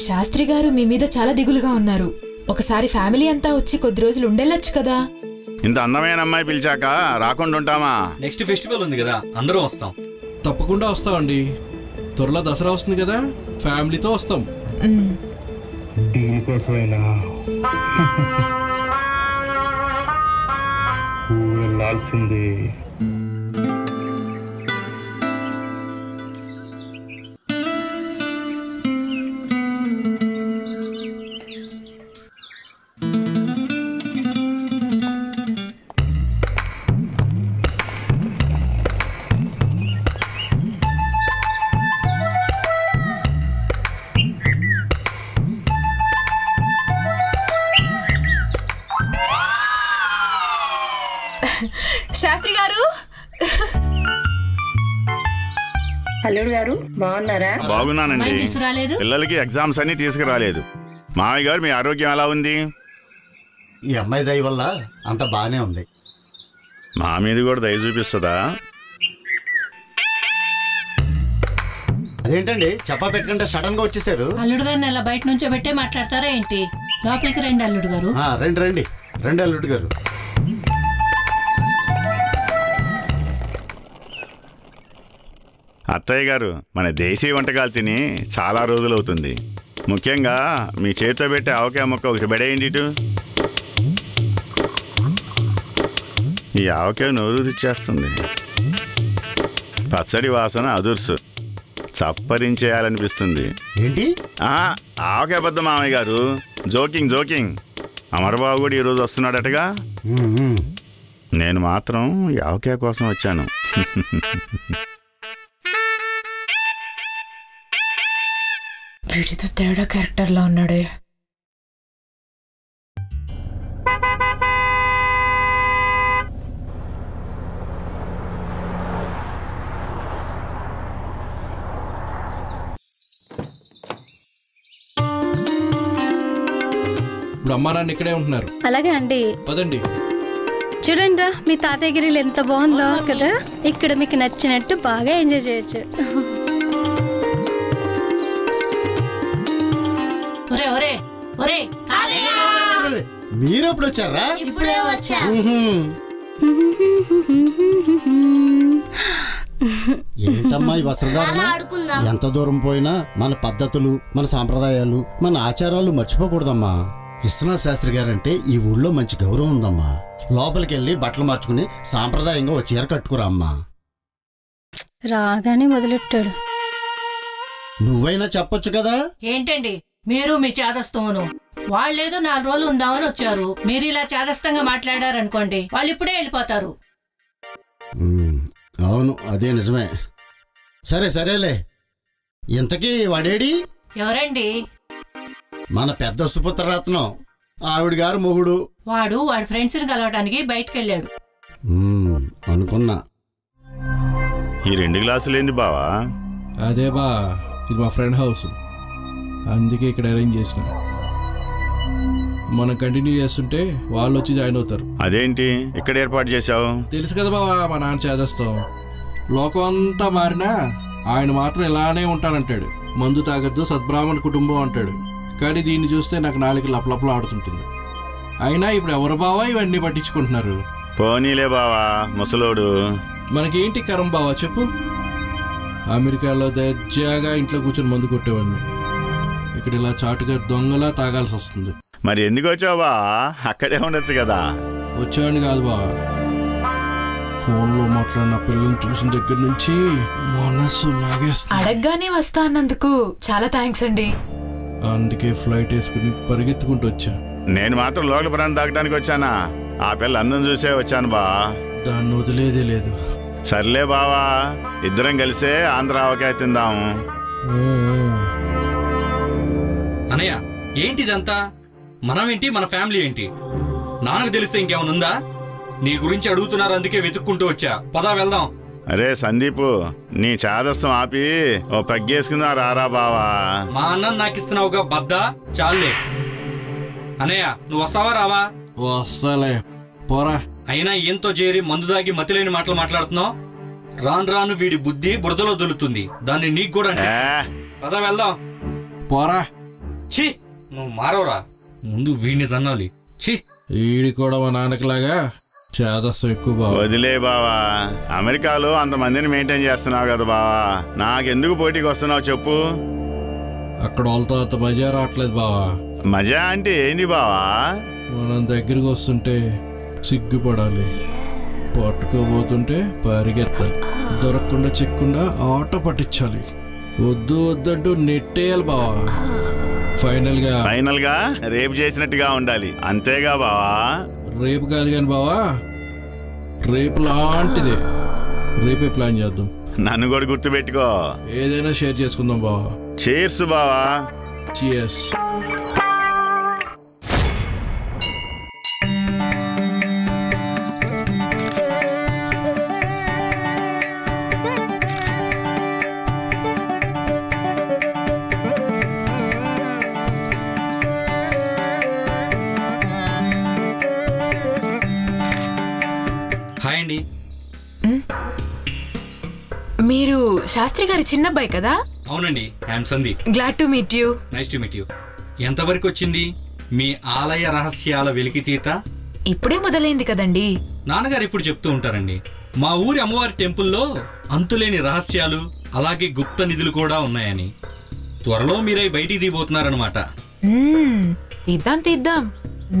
Shastri garu మీ మీద చాలా దిగులుగా ఉన్నారు. ఒకసారి ఫ్యామిలీ అంతా వచ్చి కొద్ది రోజులు ఉండెళ్ళొచ్చు కదా. ఇంత అందమైన అమ్మాయి పిలిచాక రాకుండా ఉంటామా? నెక్స్ట్ ఫెస్టివల్ ఉంది కదా, అందరం వస్తాం. తప్పకుండా వస్తామండి. త్వరలో దసరా వస్తుంది కదా, ఫ్యామిలీతో వస్తాం. దీనికోసమైనా వెళ్ళాల్సిందే. శాస్త్రి గారు. అల్లుడు గారు బాగున్నారా? బాగున్నానండి. తీసుకురాలేదు. పిల్లలకి ఎగ్జామ్స్ అన్ని తీసుకురాలేదు. మామయ్య గారు మీ ఆరోగ్యం ఎలా ఉంది? ఈ అమ్మాయి దయ వల్ల అంత బానే ఉంది. మా మీద కూడా దయ చూపిస్తుందా? అదేంటండి చెప్పా పెట్టుకుంటే సడన్ గా వచ్చేసారు? అల్లుడు గారిని అలా బయట నుంచో పెట్టే మాట్లాడతారా ఏంటి? లోపలికి రండి అల్లుడు గారు. రండి రండి రండి అల్లుడు గారు. అత్తయ్య గారు, మన దేశీయ వంటకాలు తిని చాలా రోజులవుతుంది. ముఖ్యంగా మీ చేతితో పెట్టే ఆవకాయ మొక్క ఒకటి బెడేయండి ఇటు. ఈ ఆవకాయ నోరు రుచేస్తుంది. పచ్చడి వాసన అదుర్సు, చప్పరించేయాలనిపిస్తుంది. ఏంటి? ఆవకాయ బద్ద మామయ్య గారు. Joking joking. అమరబాబు కూడా ఈరోజు వస్తున్నాడటగా. నేను మాత్రం ఈ ఆవకాయ కోసం వచ్చాను. వీడితో తేడా క్యారెక్టర్లో ఉన్నాడే. ఇప్పుడు అమ్మారాన్ని ఇక్కడే ఉంటున్నారు. అలాగే అండి. పదండి. చూడండి రా, మీ తాతయ్య గిరిలు ఎంత బాగుందో కదా. ఇక్కడ మీకు నచ్చినట్టు బాగా ఎంజాయ్ చేయొచ్చు. మీరెప్పుడు వచ్చారా? ఇప్పుడే వచ్చా. ఏంటమ్మా ఈ వస్త్రధారణ? ఎంత దూరం పోయినా మన పద్ధతులు, మన సాంప్రదాయాలు, మన ఆచారాలు మర్చిపోకూడదమ్మా. విశ్వనాథ్ శాస్త్రి గారంటే ఈ ఊళ్ళో మంచి గౌరవం ఉందమ్మా. లోపలికి వెళ్ళి బట్టలు మార్చుకుని సాంప్రదాయంగా ఓ చీర కట్టుకురా అమ్మా. రాగానే మొదలెట్టాడు. నువ్వైనా చెప్పొచ్చు కదా. ఏంటండి మీరు మీ చేదస్తమును? వాళ్ళేదో 4 రోజులు ఉందామని వచ్చారు. మీరు ఇలా చేదస్తంగా మాట్లాడారనుకోండి, వాళ్ళు ఇప్పుడే వెళ్ళిపోతారు. అవును, అదే నిజమే. సరేలే. ఇంతకీ వాడేడి? ఎవరండి? మన పెద్ద సుపుత్రరత్నం, ఆవిడ గారు మొగుడు. వాడు వాడి ఫ్రెండ్స్ని కలవటానికి బయటకెళ్ళాడు. అనుకున్నా. ఈ 2 గ్లాసులు ఏంది బావా? అదే బా, ఇది మా ఫ్రెండ్ హౌస్, అందుకే ఇక్కడ అరేంజ్ చేసిన. మనం కంటిన్యూ చేస్తుంటే వాళ్ళు వచ్చి జాయిన్ అవుతారు. అదేంటి ఇక్కడ ఏర్పాటు చేశావు? తెలుసు కదా బావా, మా నాన్న చేదస్తాం. లోకం అంతా మారినా ఆయన మాత్రం ఇలానే ఉంటానంటాడు. మందు తాగద్దు, సద్బ్రాహ్మణ కుటుంబం అంటాడు. కానీ దీన్ని చూస్తే నాకు నాలుగు లపలపలు ఆడుతుంటుంది. అయినా ఇప్పుడు ఎవరు బావా ఇవన్నీ పట్టించుకుంటున్నారు? పోనీలే బావా, ముసలోడు. మనకేంటి కరం బావా చెప్పు. అమెరికాలో దర్జాగా ఇంట్లో కూర్చొని మందు కొట్టేవాడిని. ఇక్కడ ఇలా చాటుగా దొంగలా తాగాల్సి వస్తుంది. మరి ఎందుకు వచ్చావు బా? అక్కడే ఉండొచ్చు కదా. వచ్చావాడిని కాదు బా, ఫోన్లో మాట్లాడిన పిల్లల్ని చూసిన దగ్గర నుంచి మనసు లాగేస్తుంది. అడగగానే వస్తా అన్నందుకు చాలా థ్యాంక్స్ అండి. అందుకే ఫ్లైట్ వేసుకుని పరిగెత్తుకుంటూ వచ్చా. నేను మాత్రం లోకల్ ప్రాణం తాగడానికి వచ్చానా? ఆ పిల్ల అందం చూసే వచ్చాను బా. దాన్ని వదిలేదే లేదు. సర్లే బావా, ఇద్దరం కలిసే ఆంధ్ర ఆవకాయ తిందాము. అనయ్య ఏంటిదంతా? మనమేంటి, మన ఫ్యామిలీ ఏంటి? నాన్నకు తెలిస్తే ఇంకేమైనా ఉందా? నీ గురించి అడుగుతున్నారు, అందుకే వెతుక్కుంటూ వచ్చా. పదా వెళ్దాం. అరే సందీపు, నీ చాదస్తం ఆపి ఓ పగ్గేసుకుందా రారా బావా. మా అన్న నాకు ఇస్తున్నావుగా బద్దా, చాలే. అనయ్య నువ్వు వస్తావా రావా? వస్తాలే, పోరా. అయినా ఏంతో చేరి మందు దాగి మతిలేని మాటలు మాట్లాడుతున్నావు. రాను రాను వీడి బుద్ధి బురదలో దొలుతుంది. దాన్ని నీకు కూడా అంటే పదా వెళ్దాం. పోరా. ఛీ, నువ్వు మారవరా. ముందు వీడిని తన్నాలి. ఛీ, వీడి కూడా మా నాన్నకిలాగా చేదస్తం ఎక్కువ బావా. వదిలే బావా, అమెరికాలో అంతమందిని మెయింటైన్ చేస్తున్నావు కదా బావా, నాకెందుకు పోటీకి వస్తున్నావు చెప్పు. అక్కడ వాళ్ళతో అంత మజా రావట్లేదు బావా. మజా అంటే ఏంది బావా? మనం దగ్గరికి వస్తుంటే సిగ్గుపడాలి, పట్టుకోబోతుంటే పరిగెత్తాలి, దొరకకుండా చిక్కకుండా ఆటో పట్టించాలి, వద్దు వద్దంటూ నెట్టేయాలి బావా. ఫైనల్ గా రేపు చేసినట్టుగా ఉండాలి, అంతేగా బావా? రేపు కాదు కానీ బావా, రేపు లాంటిదే. రేపే ప్లాన్ చేద్దాం. నన్ను కూడా గుర్తుపెట్టుకో. ఏదైనా షేర్ చేసుకుందాం బావా. చీర్స్ బావా. చీర్స్. హాయ్ అండి. మీరు శాస్త్రి గారి చిన్నబ్బాయి కదా? అవునండి, I'm Sandeep. Glad to meet you. Nice to meet you. ఎంతవరకు వచ్చింది మీ ఆలయ రహస్యాల వెలికితీత? ఇప్పుడే మొదలైంది కదండి. నాన్నగారు ఇప్పుడు చెప్తూ ఉంటారండి, మా ఊరి అమ్మవారి టెంపుల్లో అంతులేని రహస్యాలు, అలాగే గుప్త నిధులు కూడా ఉన్నాయని. త్వరలో మీరై బయటికి దిగిపోతున్నారనమాట. తీద్దాం.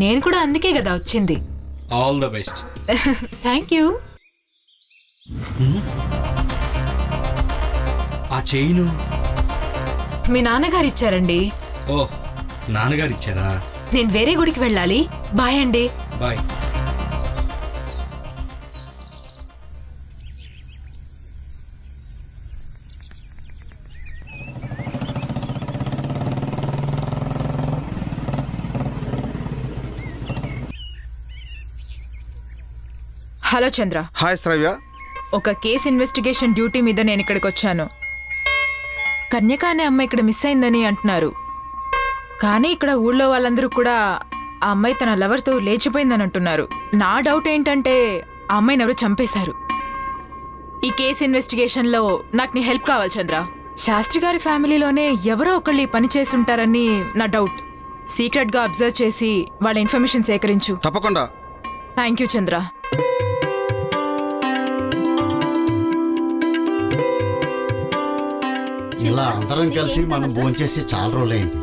నేను కూడా అందుకే కదా వచ్చింది. All the best. Thank you. ఆ చైను మీ నాన్నగారు ఇచ్చారండి. ఓహ్, నాన్నగారు ఇచ్చారా? నేను వేరే గుడికి వెళ్ళాలి. బాయ్ అండి. బాయ్. హలో చంద్ర. హాయ్ శ్రవ్య. ఒక కేసు ఇన్వెస్టిగేషన్ డ్యూటీ మీద నేను ఇక్కడికి వచ్చాను. కన్యక అనే అమ్మాయి ఇక్కడ మిస్ అయిందని అంటున్నారు. కానీ ఇక్కడ ఊళ్ళో వాళ్ళందరూ కూడా ఆ అమ్మాయి తన లవర్తో లేచిపోయిందని అంటున్నారు. నా డౌట్ ఏంటంటే ఆ అమ్మాయిని ఎవరు చంపేశారు. ఈ కేసు ఇన్వెస్టిగేషన్లో నాకు నీ హెల్ప్ కావాలి చంద్ర. శాస్త్రి గారి ఫ్యామిలీలోనే ఎవరో ఒకళ్ళు ఈ పని చేసుంటారని నా డౌట్. సీక్రెట్గా అబ్జర్వ్ చేసి వాళ్ళ ఇన్ఫర్మేషన్ సేకరించు. తప్పకుండా. థ్యాంక్ యూ చంద్ర. ఇలా అందరం కలిసి మనం భోంచేసి చాలా రోజులైంది.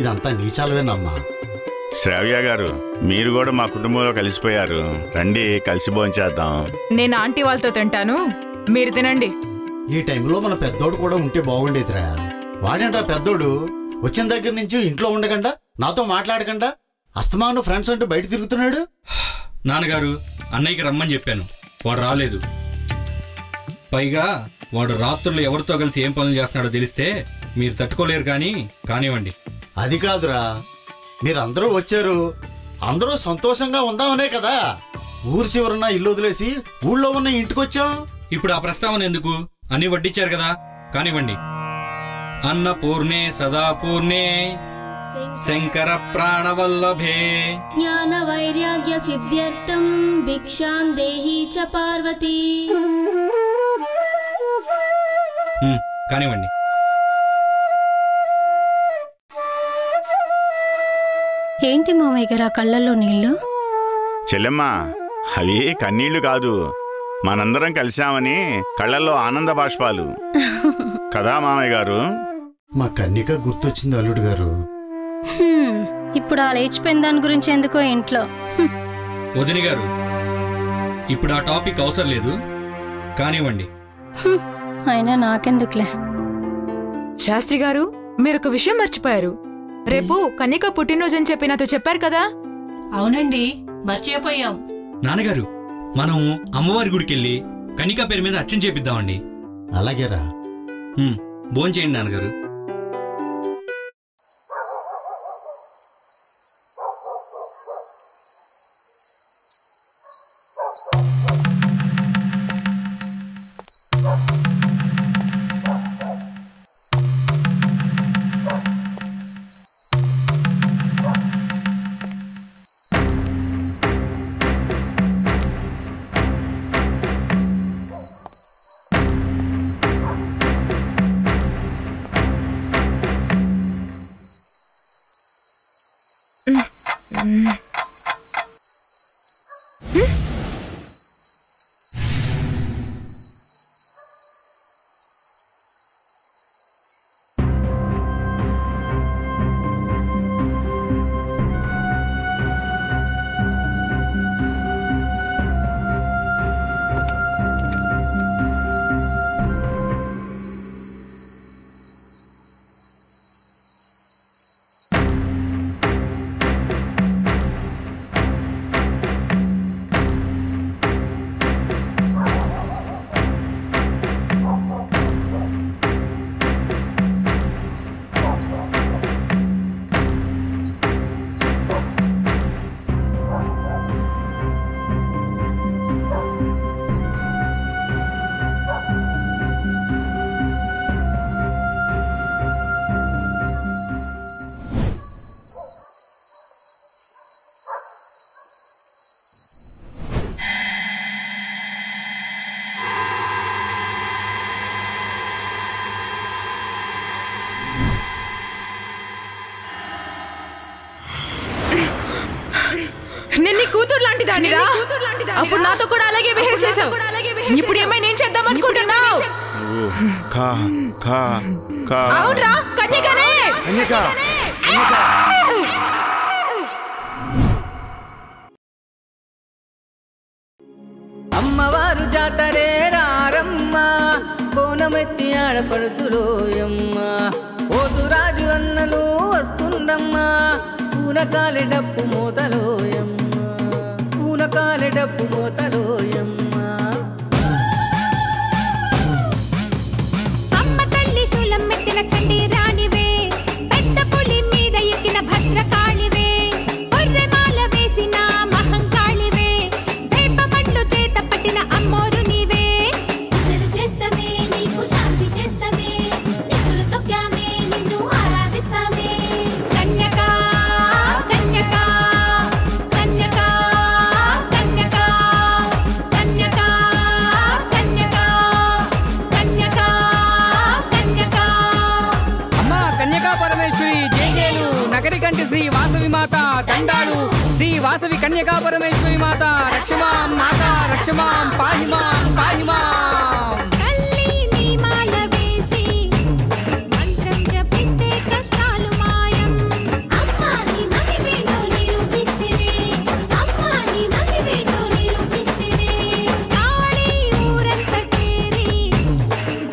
ఇదంతా నీ చాలవేనమ్మా. శ్రావ్య గారు, మీరు కూడా మా కుటుంబంలో కలిసిపోయారు. రండి, కలిసి భోంచేద్దాం. నేను ఆంటీ వాళ్ళతో తింటాను, మీరు తినండి. ఈ టైంలో మన పెద్దోడు కూడా ఉంటే బాగుండేదిరా. వాడేంట్రా పెద్దోడు వచ్చిన దగ్గర నుంచి ఇంట్లో ఉండకుండా నాతో మాట్లాడకుండా అస్తమాను ఫ్రెండ్స్ అంటూ బయట తిరుగుతున్నాడు. నాన్నగారు, అన్నయ్యకి రమ్మని చెప్పాను, వాడు రాలేదు. పైగా వాడు రాత్రులు ఎవరితో కలిసి ఏం పనులు చేస్తున్నాడో తెలిస్తే మీరు తట్టుకోలేరు. కానీ కానివ్వండి. అది కాదురా, మీరందరూ వచ్చారు, అందరూ సంతోషంగా ఉందామనే కదా ఊరు చివరన్న ఇల్లు వదిలేసి ఊళ్ళో ఉన్న ఇంటికొచ్చాం. ఇప్పుడు ఆ ప్రస్తావన ఎందుకు? అన్ని వడ్డించారు కదా, కానివ్వండి. అన్నపూర్ణే సదాపూర్ణే శంకర ప్రాణవల్లభే జ్ఞాన వైరాగ్య సిద్ధ్యర్థం భిక్షాం దేహి చ పార్వతీ. కానివ్వండి. ఏంటి మామయ్య గారు ఆ కళ్ళల్లో నీళ్లు? చెల్లెమ్మా, అవి కన్నీళ్లు కాదు, మనందరం కలిశామని కళ్ళల్లో ఆనంద బాష్పాలు కదా మామయ్య గారు. మా కన్నిక గుర్తొచ్చింది అల్లుడు గారు. ఇప్పుడు ఆ లేచిపోయిన దాని గురించి ఎందుకో ఇంట్లో. వదిని గారు, ఇప్పుడు ఆ టాపిక్ అవసరం లేదు, కానివ్వండి. అయినా నాకెందుకులే. శాస్త్రి గారు, మీరొక విషయం మర్చిపోయారు. రేపు కన్నిక పుట్టినరోజు అని చెప్పి నాతో చెప్పారు కదా. అవునండి, మర్చిపోయాం. నాన్నగారు, మనం అమ్మవారి గుడికెళ్ళి కనికా పేరు మీద అర్చన చేపిద్దామండి. అలాగేరా. భోంచేయండి నాన్నగారు. నేను నీ కూతురు లాంటి దానిరా. అప్పుడు నాతో కూడా అలాగే బిహేవ్ చేసావు. ఇప్పుడు ఏమైనా నేను చేద్దాం అనుకుంటున్నావు? అవునరా, కన్యకనే. అమ్మవారు జాతరే రారమ్మ, బోనమెత్తి ఆడపడుచులోయమ్మ, పోతురాజు అన్నలు వస్తుండమ్మా, పూనకాలె డప్పు మోతలోయమ్మ, పూనకాలె డప్పు మోతలోయమ్మ. అమ్మ తల్లి శూలం మెట్టిన చండి రాణివే, పెద్ద పులి మీద ఎక్కిన భద్రకాళివే, ఒర్రెమాల వేసిన మహంకాళివే, వేప మండ్లు చేత పట్టిన అమ్మోరు నీవే. పూజలు చేస్తామే, నీకు శాంతి చేస్తామే, నిధులు తొక్కామే, నిన్ను ఆరాధిస్తామే. కన్యకా కన్యకా కన్యకా మాత దండాలు శ్రీ వాసవి కన్యకా పరమేశ్వరి మాత రక్షమాం మాత రక్షమాం పాహిమాం పాహిమాం. తల్లి నీ మాల వేసి మంత్రం జపిస్తే కష్టాలు మాయం. అమ్మా నీ మహిమేంటో నిరూపిస్తేనే, అమ్మా నీ మహిమేంటో నిరూపిస్తేనే. కాళీ ఊరంతా చేరి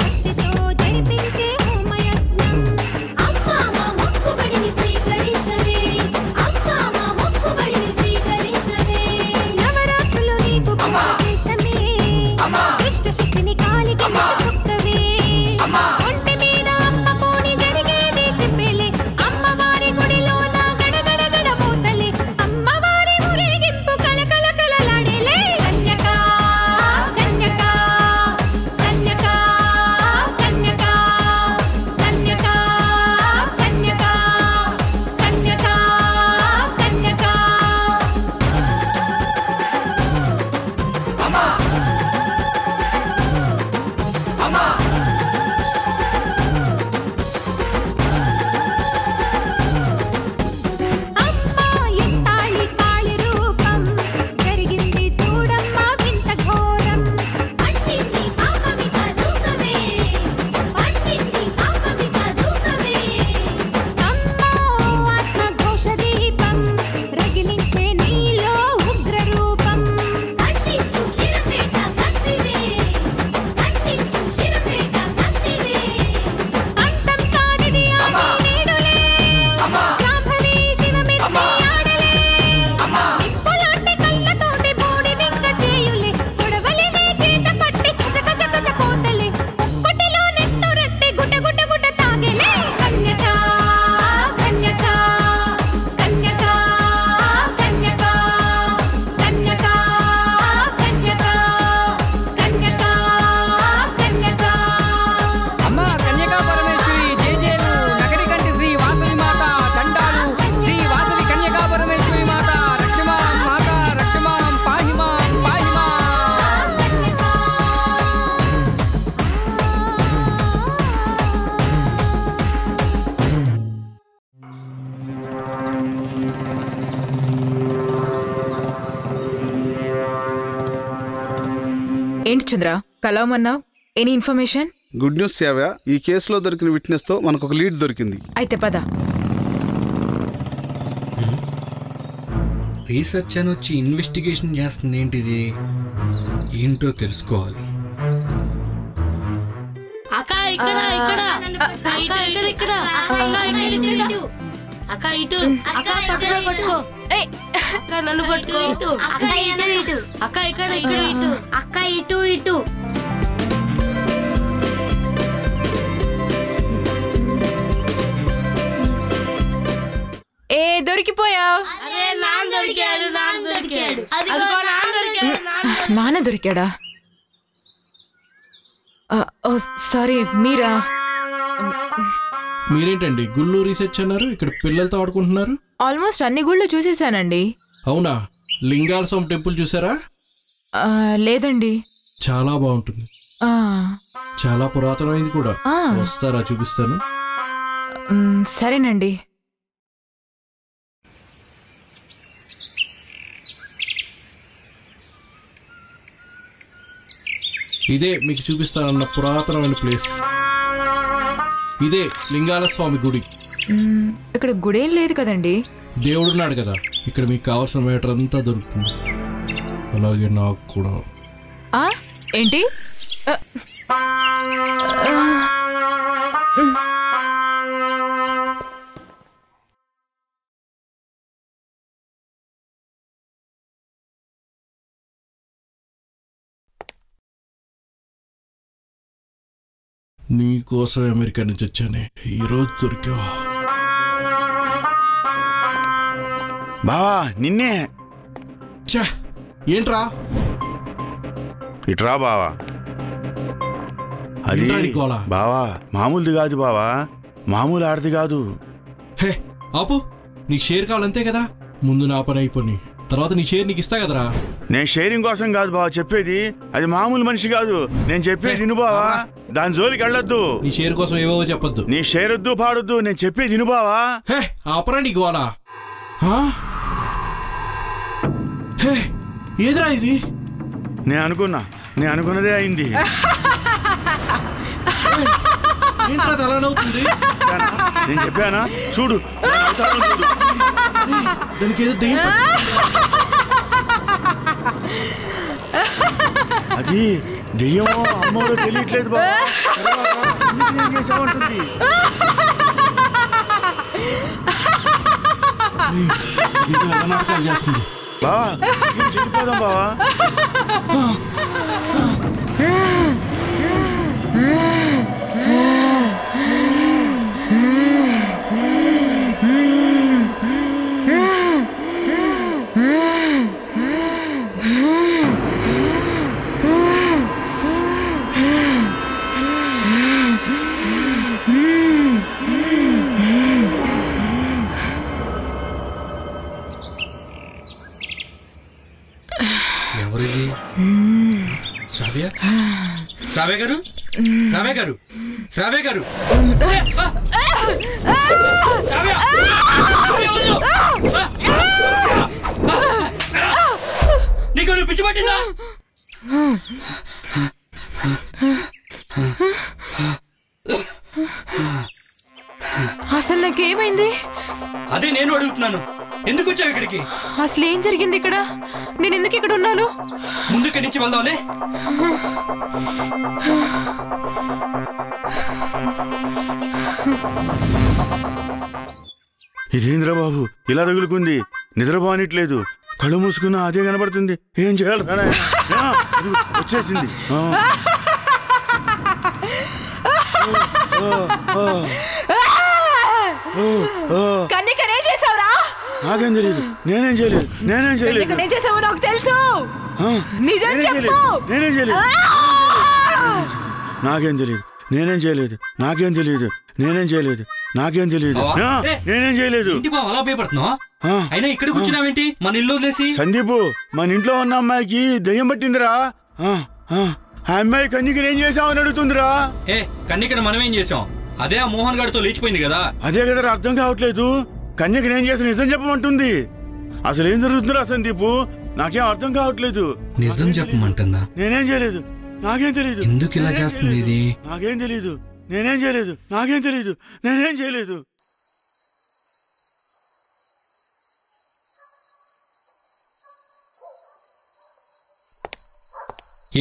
భక్తితో జరిపించే హోమయజ్ఞం. అమ్మా మా మొక్కుబడిని స్వీకరించవే, అమ్మా మా మొక్కుబడిని స్వీకరించవే. నవరాత్రులు నీకు పూజ చేస్తమే, దుష్ట శక్తిని కాలికి చుక్కవే. ఒంటి మీద అమ్మ పోని జరిగేది చెప్పేలే, అమ్మవారి గుడిలోన గడగడ గడమోతలే, అమ్మవారి ఊరేగింపు కళకళ కళలాడేలే. కన్యకా కన్యకా కన్యకా కన్యకా కన్యకా కన్యకా కన్యకా కన్యకా. అమ్మా అమ్మా అమ్మా ఎత్తాళి కాళి రూపం జరిగింది చూడమ్మా వింత ఘోరం. పట్టింది పాపమిక దూకవే, పట్టింది పాపమిక దూకవే. అమ్మా ఆత్మఘోష దీపం రగిలించే నీలో ఉగ్ర రూపం. కట్టించు శిరపేట కత్తివే, కట్టించు శిరపేట కత్తివే. అంతం కాదిది ఆది నేడులే, శాంభవి శివమెత్తి ఆడలే. నిప్పులాంటి కళ్ళతోటి బూడిదింక చేయులే, గొడవలినే చేత పట్టి కసకసకసపోతలే. ఒక్కటిలో నెత్తురట్టి గుట గుట గుట తాగెలే. కన్యకా కన్యకా కన్యకా కన్యకా కన్యకా కన్యకా కన్యకా కన్యకా. అమ్మా కన్యకా పరమేశ్వరి జేజేలు నగరి కంటి శ్రీ వాసవి మాత దండాలు శ్రీ వాసవి కన్యకా పరమేశ్వరి మాత రక్షమాం మాత రక్షమాం పాహిమాం పాహిమాం. ఏంటి చంద్ర కలవమన్నావు? Any information? గుడ్ న్యూస్ సేవ. ఈ కేసులో దొరికిన విట్నెస్ తో మనకు ఒక లీడ్ దొరికింది. అయితే పద. రీసెర్చ్ అని వచ్చి ఇన్వెస్టిగేషన్ చేస్తుంది ఏంటిది? ఏంటో తెలుసుకోవాలి. అక్క ఇక్కడ ఇక్కడ అక్క ఇక్కడ ఇక్కడ అక్క ఇటు అక్క పట్టుకో పట్టుకో అక్క నన్ను పట్టుకో అక్క ఇటు అక్క ఇక్కడ ఇక్కడ ఇటు అక్క ఇటు ఇటు. ఏ దొరికిపోయావు? అరే నాన్న దొరికాడు నాన్న దొరికాడు అదిగో నాన్న దొరికాడు నాన్న దొరికాడా? ఓ సారీ మీరా? మీరేంటండి గుళ్ళు రీసెర్చ్ అన్నారు, ఇక్కడ పిల్లలతో ఆడుకుంటున్నారు? ఆల్మోస్ట్ అన్ని గుళ్ళు చూసేసానండి. అవునా? లింగాల స్వామి టెంపుల్ చూసారా? లేదండి. చాలా బాగుంటుంది, చాలా పురాతనమైంది కూడా. వస్తారా? చూపిస్తాను. సరేనండి. ఇదే మీకు చూపిస్తానన్న పురాతనమైన ప్లేస్. ఇదే లింగాల స్వామి గుడి. ఇక్కడ గుడేం లేదు కదండి. దేవుడున్నాడు కదా, ఇక్కడ మీకు కావాల్సిన మేటర్ అంతా దొరుకుతుంది. అలాగే నాకు కూడా. ఏంటి? నీకోసం అమెరికా నుంచి వచ్చానే, ఈరోజు దొరికావు. బావా నిన్నే. ఛా ఏంట్రా? ఇట్రా బావా. అది బావా మామూలుది కాదు బావా, మామూలు ఆడది కాదు. హే ఆపు, నీకు షేర్ కావాలంతే కదా. ముందు నా పని అయిపోయి తర్వాత నీ షేర్ నీకు ఇస్తా కదరా. నేను షేరింగ్ కోసం కాదు బావా చెప్పేది, అది మామూలు మనిషి కాదు. నేను చెప్పేది విను బావా, దాని జోలికి వెళ్ళొద్దు. నీ షేర్ కోసం ఏవో చెప్పొద్దు. నీ షేర్ వద్దు పాడొద్దు, నేను చెప్పేది విను బావా. ఆపరా నీకు అలా. ఏదిరా ఇది? నేను అనుకున్నదే అయింది. నేను చెప్పానా? చూడు దానికి ఏదో దెయ్యం. అది దెయ్యమో అమ్మోరో తెలియట్లేదు బాబా. ఏం చేసామంటుంది. చేస్తుంది బావా, చెడిపోదాం బావా. ఎవరిది? శ్రావ్య గారు, శ్రావ్య గారు, శ్రావ్య గారు. నీకు పిచ్చి పట్టిందా? అసలు నాకేమైంది? అదే నేను అడుగుతున్నాను. ఎందుకు వచ్చావు ఇక్కడికి? అసలు ఏం జరిగింది ఇక్కడ? నేను ఎందుకు ఇక్కడ ఉన్నాను? ముందు ఇక్కడి నుంచి వెళ్దాంలే. ఇదేంద్ర బాబు ఇలా తగులుకుంది? నిద్రపోనిట్లేదు. కళ్ళు మూసుకున్నా అదే కనబడుతుంది. ఏం చేయాలి? వచ్చేసింది. నాకేం తెలియదు. నేనేం చేయలేదు. నేనేం చేసావో నాకు తెలుసు. నిజం చెప్పు. నేనేం చేయలేదు. నాకేం తెలియదు. నేనేం చేయలేదు. నాకేం తెలియదు. నేనేం చేయలేదు. నాకేం తెలియదు. నేనేం చేయలేదు. అలా భయపడుతున్నావు? అయినా ఇక్కడ కూర్చున్నావేంటి మన ఇల్లు వదిలేసి? సందీపు, మన ఇంట్లో ఉన్న అమ్మాయికి దయ్యం పట్టిందిరా. ఆ అమ్మాయి కన్నికని ఏం చేసామని అడుగుతుందిరా. కన్నికని మనం ఏం చేసాం? అదే ఆ మోహన్ గారితో లేచిపోయింది కదా. అదే కదా అర్థం కావట్లేదు. కన్యకని ఏం చేసి నిజం చెప్పమంటుంది. అసలు ఏం జరుగుతుందిరా సందీపు? నాకేం అర్థం కావట్లేదు. నిజం చెప్పమంటుందా? నేనేం చేయలేదు. నాకేం తెలియదు. ఎందుకు ఇలా చేస్తుంది ఇది? నాకేం తెలియదు. నేనేం చేయలేదు. నాకేం తెలియదు. నేనేం చేయలేదు.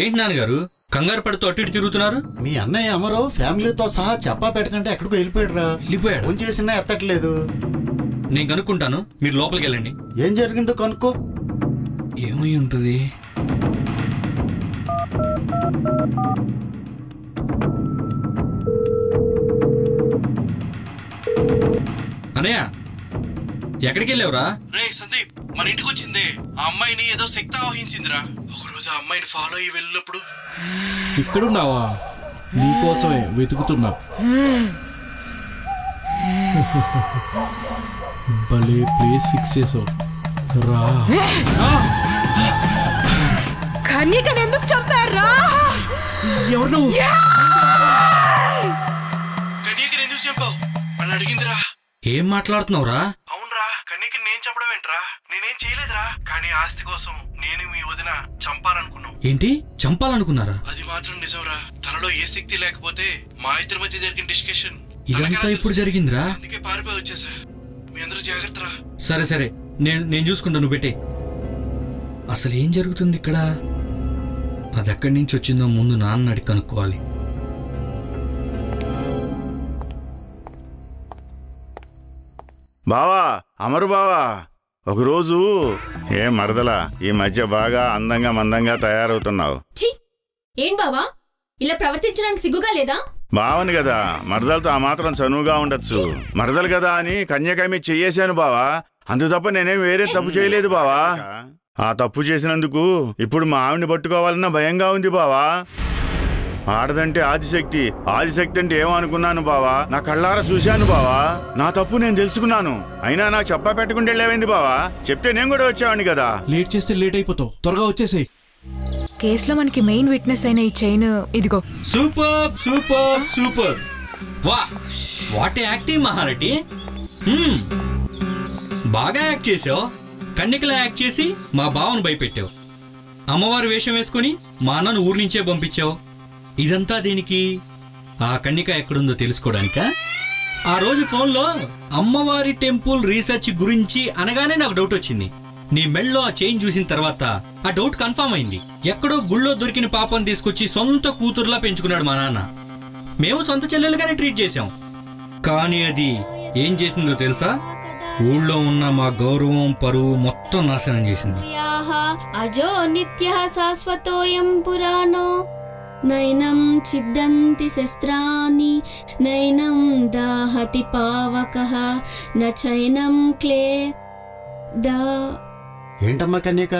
ఏంటి నాన్నగారు కంగారు పడుతూ అటు ఇటు తిరుగుతున్నారు? మీ అన్నయ్య అమరో ఫ్యామిలీతో సహా చెప్పా పెట్టకంటే ఎక్కడికో వెళ్ళిపోయాడురా. ఫోన్ చేసినా ఎత్తట్లేదు. నేను కనుక్కుంటాను, మీరు లోపలికి వెళ్ళండి. ఏం జరిగిందో కనుక్కో. ఏమై ఉంటుంది? అన్నయ్య ఎక్కడికి వెళ్ళావురా? రే సందీప్, మన ఇంటికి వచ్చింది ఆ అమ్మాయిని ఏదో శక్తి ఆవహించిందిరా. ఒకరోజు ఆ అమ్మాయిని ఫాలో అయ్యి వెళ్ళినప్పుడు. ఇక్కడున్నావా? నీకోసమే వెతుకుతున్నా. భలే ప్లేస్ ఫిక్స్ చేసావు. రా. కన్యకని ఎందుకు చంపారా? ఎవరు నువ్వు? కన్యకని ఎందుకు చంపావు అని అడిగిందిరా. ఏం మాట్లాడుతున్నావురా? అవునరా, కన్యకని నేను చంపడం ఏంట్రా? నేనేం చేయలేదురా. కానీ ఆస్తి కోసం నేను మీ వదిన చంపాలనుకున్నాం. ఏంటి చంపాలనుకున్నారా? అది మాత్రం నిజంరా. తనలో ఏ శక్తి లేకపోతే మా ఇద్దరి మధ్య జరిగిన డిస్కషన్ ఇదంతా ఇప్పుడు జరిగిందిరా. అందుకే పారిపోయి వచ్చేసా. మీ అందరూ జాగ్రత్తరా. సరే సరే, నేను చూసుకుంటా, నువ్వు పెట్టే. అసలు ఏం జరుగుతుంది ఇక్కడ? అది ఎక్కడి నుంచి వచ్చిందో ముందు నాన్న అడిగి కనుక్కోవాలి. బావా, అమరు బావా, ఒకరోజు ఏం మరదలా ఈ మధ్య బాగా అందంగా మందంగా తయారవుతున్నావు. ఏం బావా ఇలా ప్రవర్తించడానికి సిగ్గుగా లేదా? బావని కదా, మరదలతో ఆ మాత్రం చనువుగా ఉండొచ్చు. మరదలు కదా అని కన్యకమి చెయ్యేశాను బావా. అందు తప్ప నేనేం వేరే తప్పు చేయలేదు బావా. ఆ తప్పు చేసినందుకు ఇప్పుడు మా ఆవిడ్ని పట్టుకోవాలన్న భయంగా ఉంది బావా. ఆడదంటే ఆదిశక్తి, ఆదిశక్తి అంటే ఏమనుకున్నాను బావా. నా కళ్ళారా చూశాను బావా. నా తప్పు నేను తెలుసుకున్నాను. అయినా నాకు చెప్పా పెట్టకుండా వెళ్ళేమైంది బావా. చెప్తే నేను కూడా వచ్చేవాడిని కదా. లేట్ చేస్తే లేట్ అయిపోతావు, త్వరగా వచ్చేసేయ్. కేసులో మనకి మెయిన్ విట్నెస్ అయిన ఈ చైన్ ఇదిగో. Super super super. వా, వాట్ యాక్టింగ్ మహానటి. బాగా యాక్ట్ చేసావు. కన్యకలా యాక్ట్ చేసి మా బావను భయపెట్టావు. అమ్మవారి వేషం వేసుకుని మా అన్నను ఊరి నుంచే పంపించావు. ఇదంతా దేనికి? ఆ కన్యక ఎక్కడుందో తెలుసుకోవడానికా? ఆ రోజు ఫోన్లో అమ్మవారి టెంపుల్ రీసెర్చ్ గురించి అనగానే నాకు డౌట్ వచ్చింది. నీ మెళ్ళలో ఆ చైన్ చూసిన తర్వాత ఆ డౌట్ కన్ఫర్మ్ అయింది. ఎక్కడో గుళ్ళో దొరికిన పాపను తీసుకొచ్చి సొంత కూతురులా పెంచుకున్నాడు మా నాన్న. మేము సొంత చెల్లెలుగానే ట్రీట్ చేశాం. కానీ అది ఏం చేసిందో తెలుసా? ఊళ్ళో ఉన్న మా గౌరవం, పరువు మొత్తం నాశనం చేసింది. అజో నిత్య శాశ్వతోయం పురాణో నైనం ఛిద్దంతి శస్త్రాని నైనం దాహతి పావకః నచైనం క్లే దా. ఏంటమ్మా కన్యక,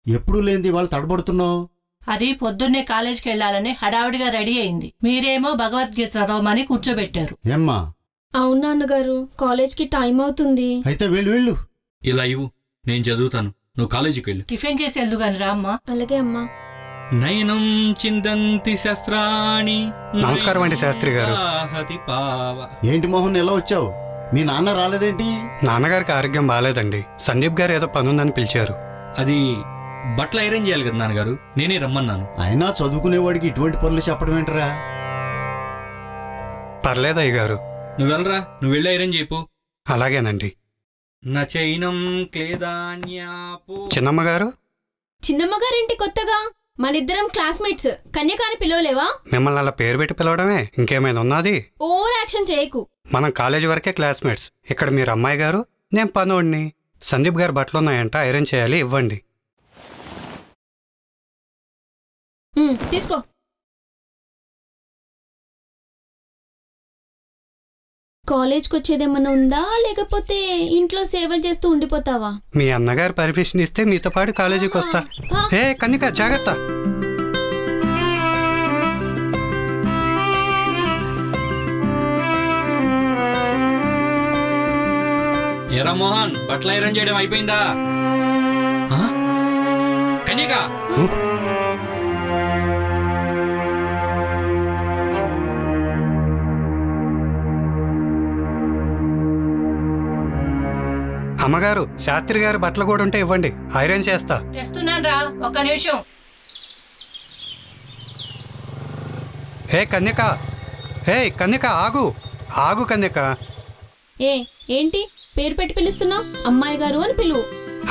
ఎప్పుడు లేనిది వాళ్ళు తడబడుతున్నావు? అది పొద్దున్నే కాలేజీకి వెళ్లాలని హడావిడిగా రెడీ అయింది. మీరేమో భగవద్గీత చదవమని కూర్చోబెట్టారు. ఏమ్మా? అవును నాన్నగారు, కాలేజ్కి టైం అవుతుంది. అయితే వెళ్ళు. ఇలా ఇవ్వు, నేను చదువుతాను. నువ్వు కాలేజీకి వెళ్ళు. టిఫిన్ చేసి వెళ్దు గాని రా అమ్మా. అలాగే అమ్మా. నయనం చిందంతి శస్త్రాణి. నమస్కారం అండి శాస్త్రి గారు. ఏంటి మోహన్ ఎలా వచ్చావు? మీ నాన్న రాలేదేంటి? నాన్నగారికి ఆరోగ్యం బాగాలేదండి. సందీప్ గారు ఏదో పనుందని పిలిచారు. అది బట్టలు ఐరన్ చేయాలి కదా నాన్నగారు, నేనే రమ్మన్నాను. అయినా చదువుకునేవాడికి ఇటువంటి పనులు చెప్పడం ఏంటరా? పర్లేదయ్య గారు. నువ్వు వెళ్ళరా, నువ్వు వెళ్ళి ఐరన్ చేయిపో. అలాగేనండి. నచైనం క్లేదాన్యాపో. చిన్నమ్మగారు? చిన్నమ్మగారేంటి కొత్తగా? మనిద్దరం క్లాస్మేట్స్. కన్యకాని పిలవలేవా? మిమ్మల్ని అలా పేరు పెట్టి పిలవడమే, ఇంకేమైనా ఉన్నది? ఓవర్ యాక్షన్ చేయకు. మనం కాలేజీ వరకే క్లాస్మేట్స్. ఇక్కడ మీరు అమ్మాయి గారు, నేను పనోడిని. సందీప్ గారు బట్టలు ఉన్నాయంట, ఐరన్ చేయాలి, ఇవ్వండి. తీసుకో. కాలేజ్కి వచ్చేదేమన్నా ఉందా, లేకపోతే ఇంట్లో సేవలు చేస్తూ ఉండిపోతావా? మీ అన్నగారు పర్మిషన్ ఇస్తే మీతో పాటు కాలేజీకి వస్తా. ఏ కన్నిక, జాగ్రత్త. ఎరా మోహన్, బట్టలు ఐరన్ చేయడం అయిపోయిందా? కన్యక, అమ్మగారు, శాస్త్రి గారు బట్టలు కూడా ఉంటే ఇవ్వండి, ఐరన్ చేస్తా. తెస్తున్నాను రా, ఒక్క నిమిషం. హే కన్యక, హే కన్యక, ఆగు ఆగు కన్యక. ఏంటి పేరు పెట్టి పిలుస్తున్నావు? అమ్మాయి గారు అని పిలువు.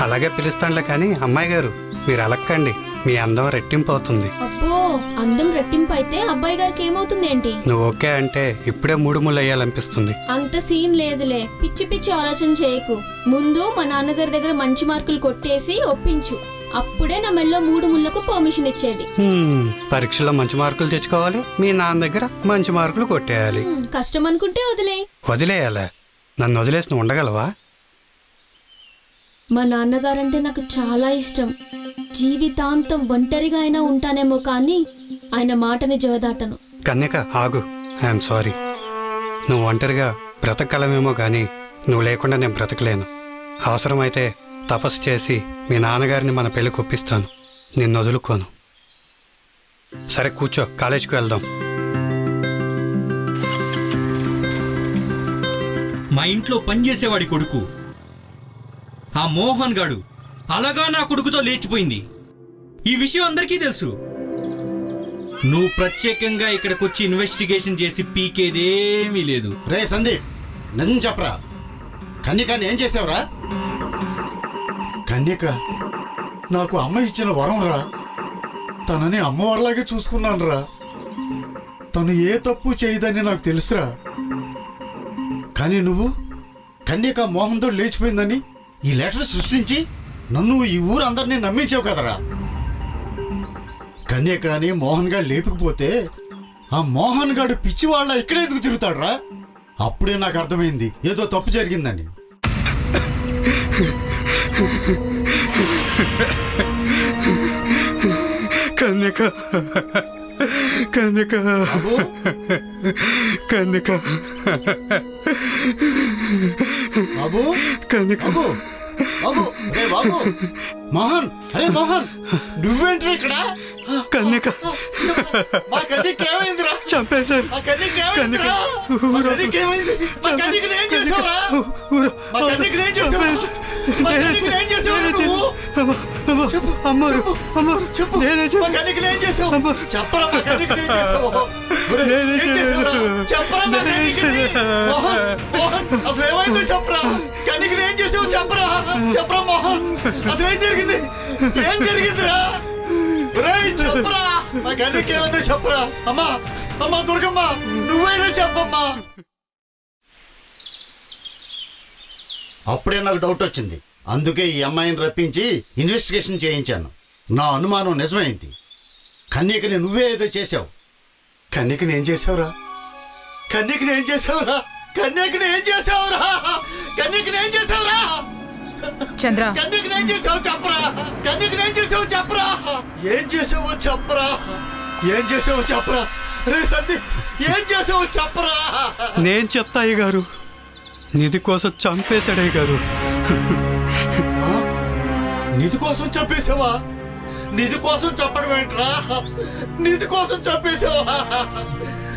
అలాగే పిలుస్తానులే, కానీ అమ్మాయి గారు మీరు అలక్కండి, మీ అందం రెట్టింపు అవుతుంది. అబ్బో, అందం రెట్టింపు అయితే అబ్బాయి గారికి ఏమవుతుంది ఏంటి? నువ్వు ఓకే అంటే ఇప్పుడే 3 ముళ్ళు వేయాలనిపిస్తుంది. అంత సీన్ లేదులే, పిచ్చి పిచ్చి ఆలోచన చేయకు. ముందు మా నాన్నగారి దగ్గర మంచి మార్కులు కొట్టేసి ఒప్పించు, అప్పుడే నా మెల్లో 3 ముళ్ళకు పర్మిషన్ ఇచ్చేది. పరీక్షలో మంచి మార్కులు తెచ్చుకోవాలి, మీ నాన్న దగ్గర మంచి మార్కులు కొట్టేయాలి. కష్టం అనుకుంటే వదిలేయాలా? నన్ను వదిలేసి నువ్వు ఉండగలవా? మా నాన్నగారంటే నాకు చాలా ఇష్టం. జీవితాంతం ఒంటరిగా అయినా ఉంటానేమో కానీ ఆయన మాటని జవదాటను. కన్యక ఆగు, ఐఎమ్ సారీ. నువ్వు ఒంటరిగా బ్రతకగలమేమో కానీ నువ్వు లేకుండా నేను బ్రతకలేను. అవసరమైతే తపస్సు చేసి మీ నాన్నగారిని మన పెళ్లి కొప్పిస్తాను, నిన్ను వదులుకోను. సరే కూర్చో, కాలేజీకి వెళ్దాం. మా ఇంట్లో పనిచేసేవాడి కొడుకు ఆ మోహన్ గాడు అలాగా నా కొడుకుతో లేచిపోయింది. ఈ విషయం అందరికీ తెలుసు. నువ్వు ప్రత్యేకంగా ఇక్కడికొచ్చి ఇన్వెస్టిగేషన్ చేసి పీకేదేమీ లేదు. రే సందీప్, నిజం చెప్పరా, కన్యకాని ఏం చేసావురా? కన్యక నాకు అమ్మ ఇచ్చిన వరం రా. తనని అమ్మవారిలాగే చూసుకున్నాను రా. తను ఏ తప్పు చేయదని నాకు తెలుసురా. కానీ నువ్వు కన్యక మోహన్తో లేచిపోయిందని ఈ లెటర్ సృష్టించి నన్ను ఈ ఊరందరినీ నమ్మించావు కదరా. కన్యకాని మోహన్ గారు లేపకపోతే ఆ మోహన్ గారు పిచ్చివాళ్ళ ఇక్కడే ఎందుకు తిరుగుతాడురా? అప్పుడే నాకు అర్థమైంది ఏదో తప్పు జరిగిందని. కన్యక, కన్యక, కన్యక, బాబు, కన్యక, బాబు, రే బాబు, మోహన్, అరే మోహన్, నువ్వేంటి ఇక్కడ? కన్యక మా కన్యక ఏమైందిరా? చంపేశారు. మా కన్యకి ఏమైందిరా? మా కన్యకి ఏమైంది? మా కన్యకి ఏం చేసావురా? మా కన్యకి ఏం చేసావు? మా కన్యకి ఏం చేసావు నువ్వు? చెప్పు అమ్మారు చెప్పు. మా కన్యకి ఏం చేసావు? చెప్పరా మా కన్యకి ఏం చేసావు? ఏం చేసావురా? చెప్పరా మా కన్యకి? మోహన్ అసలు ఏమైందో చెప్పరా? కన్యకి ఏం చేసావు? చెప్పరా చెప్పరా మోహన్, అసలు ఏం జరిగింది? ఏం జరిగిందిరా? చెప్పరా మా కన్యకి ఏమైందో చెప్పరా? అమ్మా దుర్గమ్మ, నువ్వైనా చెప్పమ్మా. అప్పుడే నాకు డౌట్ వచ్చింది. అందుకే ఈ అమ్మాయిని రప్పించి ఇన్వెస్టిగేషన్ చేయించాను. నా అనుమానం నిజమైంది. కన్యకని నువ్వే ఏదో చేశావు. కన్యకని ఏం చేసావురా? కన్యకని ఏం చేసావురా? కన్యకని ఏం చేసావురా? కన్యకని ఏం చేసావురా? చంద్ర, కన్యకని ఏం చేసావు చెప్పరా? కన్యకని ఏం చేసావు చెప్పరా? ఏం చేసావో చెప్పరా? ఏం చేసావో చెప్పరా? రే సందీప్, ఏం చేసావో చెప్పరా? నేను చెప్తా అయ్య గారు. నిధి కోసం చంపేశాడు అయ్య గారు. నిధి కోసం చంపేసావా? నిధి కోసం చంపడం ఏంట్రా? నిధి కోసం చంపేసావా?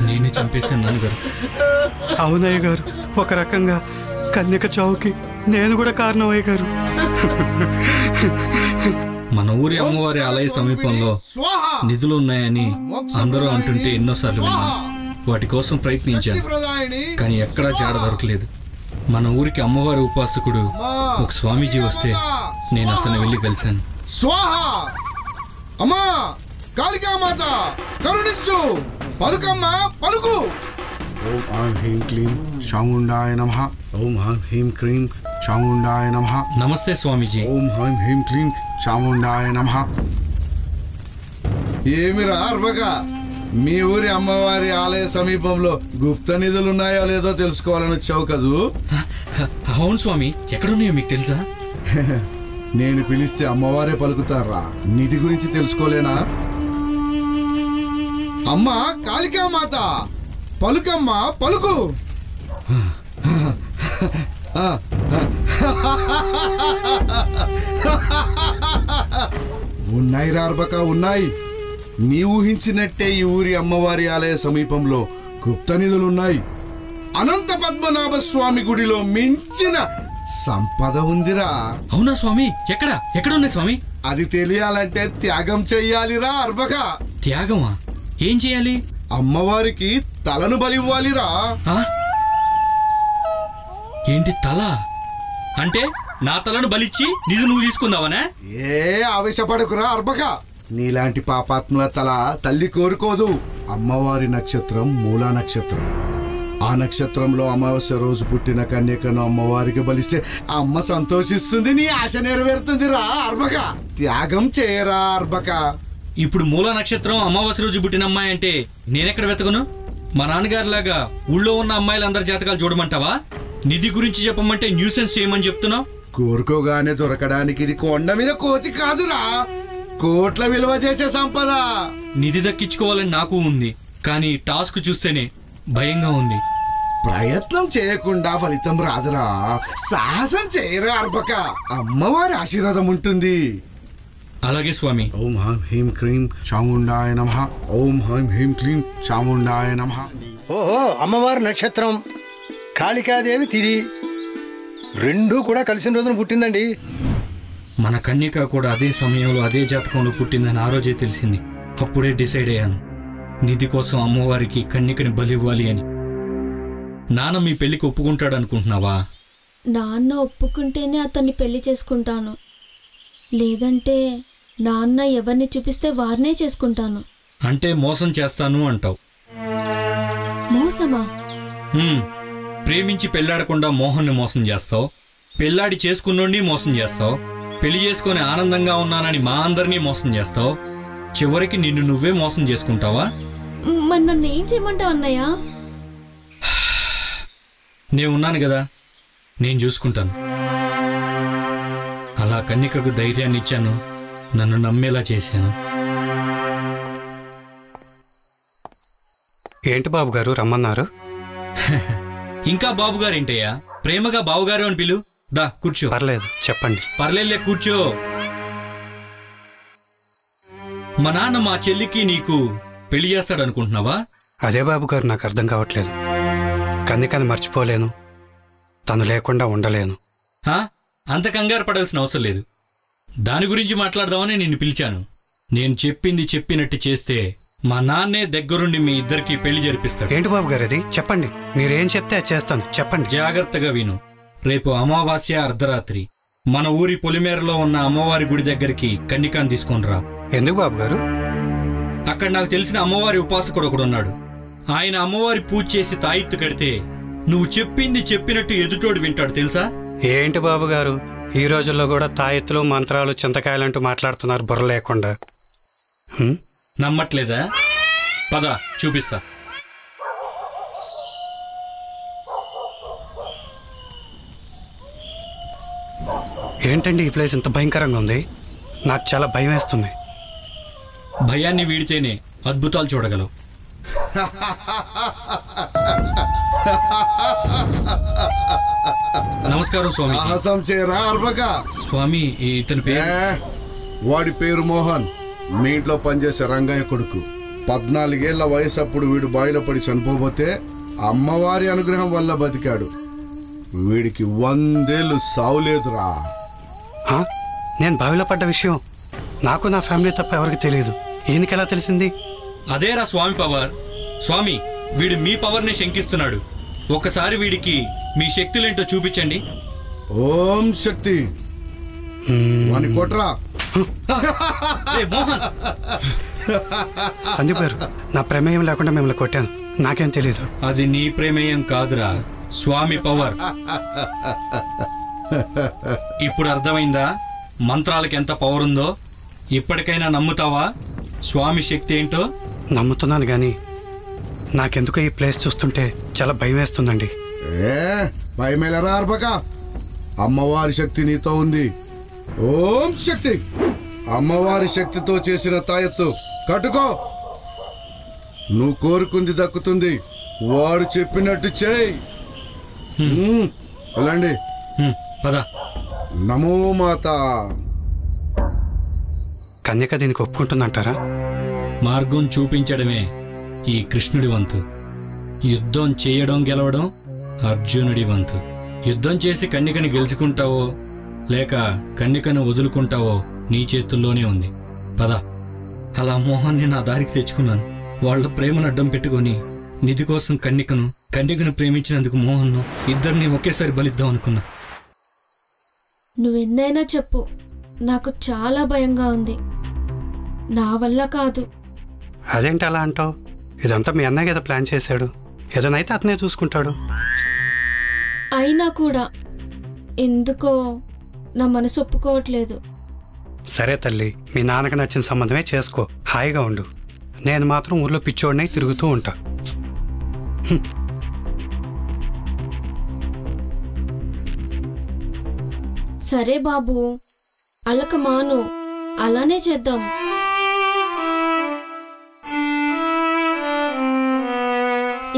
నేనే చంపేశాను నాన్నగారు. అవునయ్య గారు, ఒక రకంగా కన్యక చావుకి నేను కూడా కారణం అయ్య గారు. మన ఊరి అమ్మవారి ఆలయ సమీపంలో నిధులు ఉన్నాయని అందరూ అంటుంటే ఎన్నోసార్లు విన్నాను. వాటి కోసం ప్రయత్నించాను, కానీ ఎక్కడా జాడ దొరకలేదు. మన ఊరికి అమ్మవారి ఉపాసకుడు ఒక స్వామీజీ వస్తే నేను అతన్ని వెళ్ళి కలిశాను. స్వాహ అమ్మా కాళికామాత కరుణించు, పలుకమ్మ పలుకు. ఓం ఆం హ్రీం క్లీం చాముండాయ నమః. ఓం ఆం హ్రీం క్లీం చాముండాయ నమః. నమస్తే స్వామీజీ. ఓం ఆం హ్రీం క్లీం చాముండాయ నమః. ఏమిరా అర్భక, మీ ఊరి అమ్మవారి ఆలయ సమీపంలో గుప్త నిధులు ఉన్నాయో లేదో తెలుసుకోవాలని వచ్చావు కదూ? అవును స్వామి, ఎక్కడున్నాయో మీకు తెలుసా? నేను పిలిస్తే అమ్మవారే పలుకుతారా? నిధి గురించి తెలుసుకోలేనా? అమ్మా కాళికామాత, పలుకమ్మ పలుకు. ఉన్నాయి రార్బక, ఉన్నాయి. నీ ఊహించినట్టే ఈ ఊరి అమ్మవారి ఆలయ సమీపంలో గుప్త నిధులున్నాయి. అనంత పద్మనాభ స్వామి గుడిలో మించిన సంపద ఉందిరా. అవునా స్వామి? ఎక్కడున్నాయి స్వామి? అది తెలియాలంటే త్యాగం చెయ్యాలిరా అర్భక. త్యాగమా? ఏం చేయాలి? అమ్మవారికి తలను బలివ్వాలిరా. ఏంటి తల? అంటే నా తలను బలిచ్చి నిధి నువ్వు తీసుకుందావనా? ఏ ఆవేశపడకురా అర్భక. నీలాంటి పాపాత్ముల తల తల్లి కోరుకోదు. అమ్మవారి నక్షత్రం మూలా నక్షత్రం. ఆ నక్షత్రంలో అమావాస్య రోజు పుట్టిన కన్యకను అమ్మవారికి బలిస్తే అమ్మ సంతోషిస్తుంది, నీ ఆశ నెరవేరుతుందిరా అర్భక. త్యాగం చేయరా అర్భక. ఇప్పుడు మూలా నక్షత్రం అమావాస్య రోజు పుట్టిన అమ్మాయి అంటే నేనెక్కడ వెతకను? మా నాన్నగారిలాగా ఊళ్ళో ఉన్న అమ్మాయిలందరి జాతకాలు చూడమంటావా? నిధి గురించి చెప్పమంటే న్యూసెన్స్ చేయమని చెప్తున్నావు. కోరుకోగానే దొరకడానికి ఇది కొండ మీద కోతి కాదురా, కోట్ల విలువ చేసే సంపద. నిధి దక్కించుకోవాలని నాకు ఉంది, కానీ టాస్క్ చూస్తేనే భయంగా ఉంది. ప్రయత్నం చేయకుండా ఫలితం రాదురా. సాహసం చేయరా అర్భక, అమ్మవారి ఆశీర్వాదం ఉంటుంది. అలాగే స్వామి. ఓం హ్రీం హ్రీం క్లీం చాముండాయ నమః. ఓం హ్రీం హ్రీం క్లీం చాముండాయ నమః. ఓహో, అమ్మవారి నక్షత్రం కాళికాదేవి తిది రెండూ కూడా కలిసిన రోజున పుట్టిందండి. మన కన్యక కూడా అదే సమయంలో అదే జాతకంలో పుట్టిందని ఆ రోజే తెలిసింది. అప్పుడే డిసైడ్ అయ్యాను, నిధి కోసం అమ్మవారికి కన్యకని బలివ్వాలి అని. నాన్న మీ పెళ్లికి ఒప్పుకుంటాడు అనుకుంటున్నావా? నాన్న ఒప్పుకుంటేనే అతన్ని పెళ్లి చేసుకుంటాను, లేదంటే నాన్న ఎవరిని చూపిస్తే వారినే చేసుకుంటాను. అంటే మోసం చేస్తాను అంటావు. మోసమా? ప్రేమించి పెళ్లాడకుండా మోహన్ని మోసం చేస్తావు, పెళ్లాడి చేసుకున్నోడిని మోసం చేస్తావు, పెళ్లి చేసుకుని ఆనందంగా ఉన్నానని మా అందరినీ మోసం చేస్తావు, చివరికి నిన్ను నువ్వే మోసం చేసుకుంటావా? మరి నన్ను ఏం చేయమంటావు అన్నయ్య? నేనున్నాను కదా, నేను చూసుకుంటాను. అలా కన్యకకు ధైర్యాన్ని ఇచ్చాను, నన్ను నమ్మేలా చేశాను. ఏంటి బాబుగారు రమ్మన్నారు? ఇంకా బాబుగారు ఏంటయ్యా? ప్రేమగా బాబుగారు అని పిలు. దా కూర్చో. పర్లేదు, చెప్పండి. పర్లేదులే, కూర్చో. మా నాన్న మా చెల్లికి నీకు పెళ్లి చేస్తాడనుకుంటున్నావా? అదే బాబు గారు నాకు అర్థం కావట్లేదు. కన్నికని మర్చిపోలేను, తను లేకుండా ఉండలేను. అంత కంగారు పడాల్సిన అవసరం లేదు. దాని గురించి మాట్లాడదామని నిన్ను పిలిచాను. నేను చెప్పింది చెప్పినట్టు చేస్తే మా నాన్నే దగ్గరుండి మీ ఇద్దరికి పెళ్లి జరిపిస్తాడు. ఏంటి బాబు గారు అది? చెప్పండి, మీరేం చెప్తే అది చేస్తాను. చెప్పండి. జాగ్రత్తగా విను. రేపు అమావాస్య అర్ధరాత్రి మన ఊరి పొలిమేరలో ఉన్న అమ్మవారి గుడి దగ్గరికి కన్నికాన్ని తీసుకొని రా. ఎందుకు బాబు గారు? అక్కడ నాకు తెలిసిన అమ్మవారి ఉపాసకుడు ఒకడున్నాడు. ఆయన అమ్మవారి పూజ చేసి తాయిత్తు కడితే నువ్వు చెప్పింది చెప్పినట్టు ఎదుటోడు వింటాడు, తెలుసా? ఏంటి బాబు గారు, ఈ రోజుల్లో కూడా తాయెత్తులు మంత్రాలు చింతకాయలంటూ మాట్లాడుతున్నారు బుర్ర లేకుండా. నమ్మట్లేదా? పద చూపిస్తా. ఏంటండి ఈ ప్లేస్ ఇంత భయంకరంగా ఉంది? నాకు చాలా భయం వేస్తుంది. భయాన్ని వీడితేనే అద్భుతాలు చూడగలవు. నమస్కారం స్వామి. సాహసం చేయరా అర్భక. స్వామి ఇతని పేరు? వాడి పేరు మోహన్. మీ ఇంట్లో పనిచేసే రంగయ్య కొడుకు. 14 ఏళ్ల వయసు అప్పుడు వీడు బావిలో పడి చనిపోతే అమ్మవారి అనుగ్రహం వల్ల బతికాడు. వీడికి 100 ఏళ్ళు సావులేదురా. నేను బావిలో పడ్డ విషయం నాకు నా ఫ్యామిలీ తప్ప ఎవరికి తెలియదు. ఈయనకెలా తెలిసింది? అదేరా స్వామి పవర్. స్వామి, వీడు మీ పవర్ని శంకిస్తున్నాడు. ఒక్కసారి వీడికి మీ శక్తులేంటో చూపించండి. ఓం శక్తి. వాని కొట్రా. సందీప్ గారు, నా ప్రమేయం లేకుండా మిమ్మల్ని కొట్టాను. నాకేం తెలీదు. అది నీ ప్రమేయం కాదురా, స్వామి పవర్. ఇప్పుడు అర్థమైందా మంత్రాలకు ఎంత పవర్ ఉందో? ఇప్పటికైనా నమ్ముతావా స్వామి శక్తి ఏంటో? నమ్ముతున్నాను గాని నాకెందుకో ఈ ప్లేస్ చూస్తుంటే చాలా భయం వేస్తుందండి. భయమేలరా అర్భక. అమ్మవారి శక్తి నీతో ఉంది. ఓం శక్తి. అమ్మవారి శక్తితో చేసిన తాయెత్తు కట్టుకో. నువ్వు కోరుకుంది దక్కుతుంది. వాడు చెప్పినట్టు చేయి. వెళ్ళండి. నమో మాత. కన్యక దీనికి ఒప్పుకుంటుందంటారా? మార్గం చూపించడమే ఈ కృష్ణుడి వంతు. యుద్ధం చేయడం గెలవడం అర్జునుడి వంతు. యుద్ధం చేసి కన్యకని గెలుచుకుంటావో లేక కన్యకను వదులుకుంటావో నీ చేతుల్లోనే ఉంది. పద. అలా మోహన్ని నా దారికి తెచ్చుకున్నాను. వాళ్ళ ప్రేమను అడ్డం పెట్టుకొని నిధి కోసం కన్యకను ప్రేమించినందుకు మోహన్ను ఇద్దరిని ఒకేసారి బలిద్దాం అనుకున్నా. నువ్వెన్నైనా చెప్పు, నాకు చాలా భయంగా ఉంది. నా వల్ల కాదు. అదేంటి అలా అంటావు? ఇదంతా మీ అన్నయ్య కదా ప్లాన్ చేశాడు. ఏదైనా అతనే చూసుకుంటాడు. అయినా కూడా ఎందుకో నా మనసు ఒప్పుకోవట్లేదు. సరే తల్లి, మీ నాన్నకు నచ్చిన సంబంధమే చేసుకో. హాయిగా ఉండు. నేను మాత్రం ఊర్లో పిచ్చోడినై తిరుగుతూ ఉంటా. సరే బాబు, అలక మాను. అలానే చేద్దాం.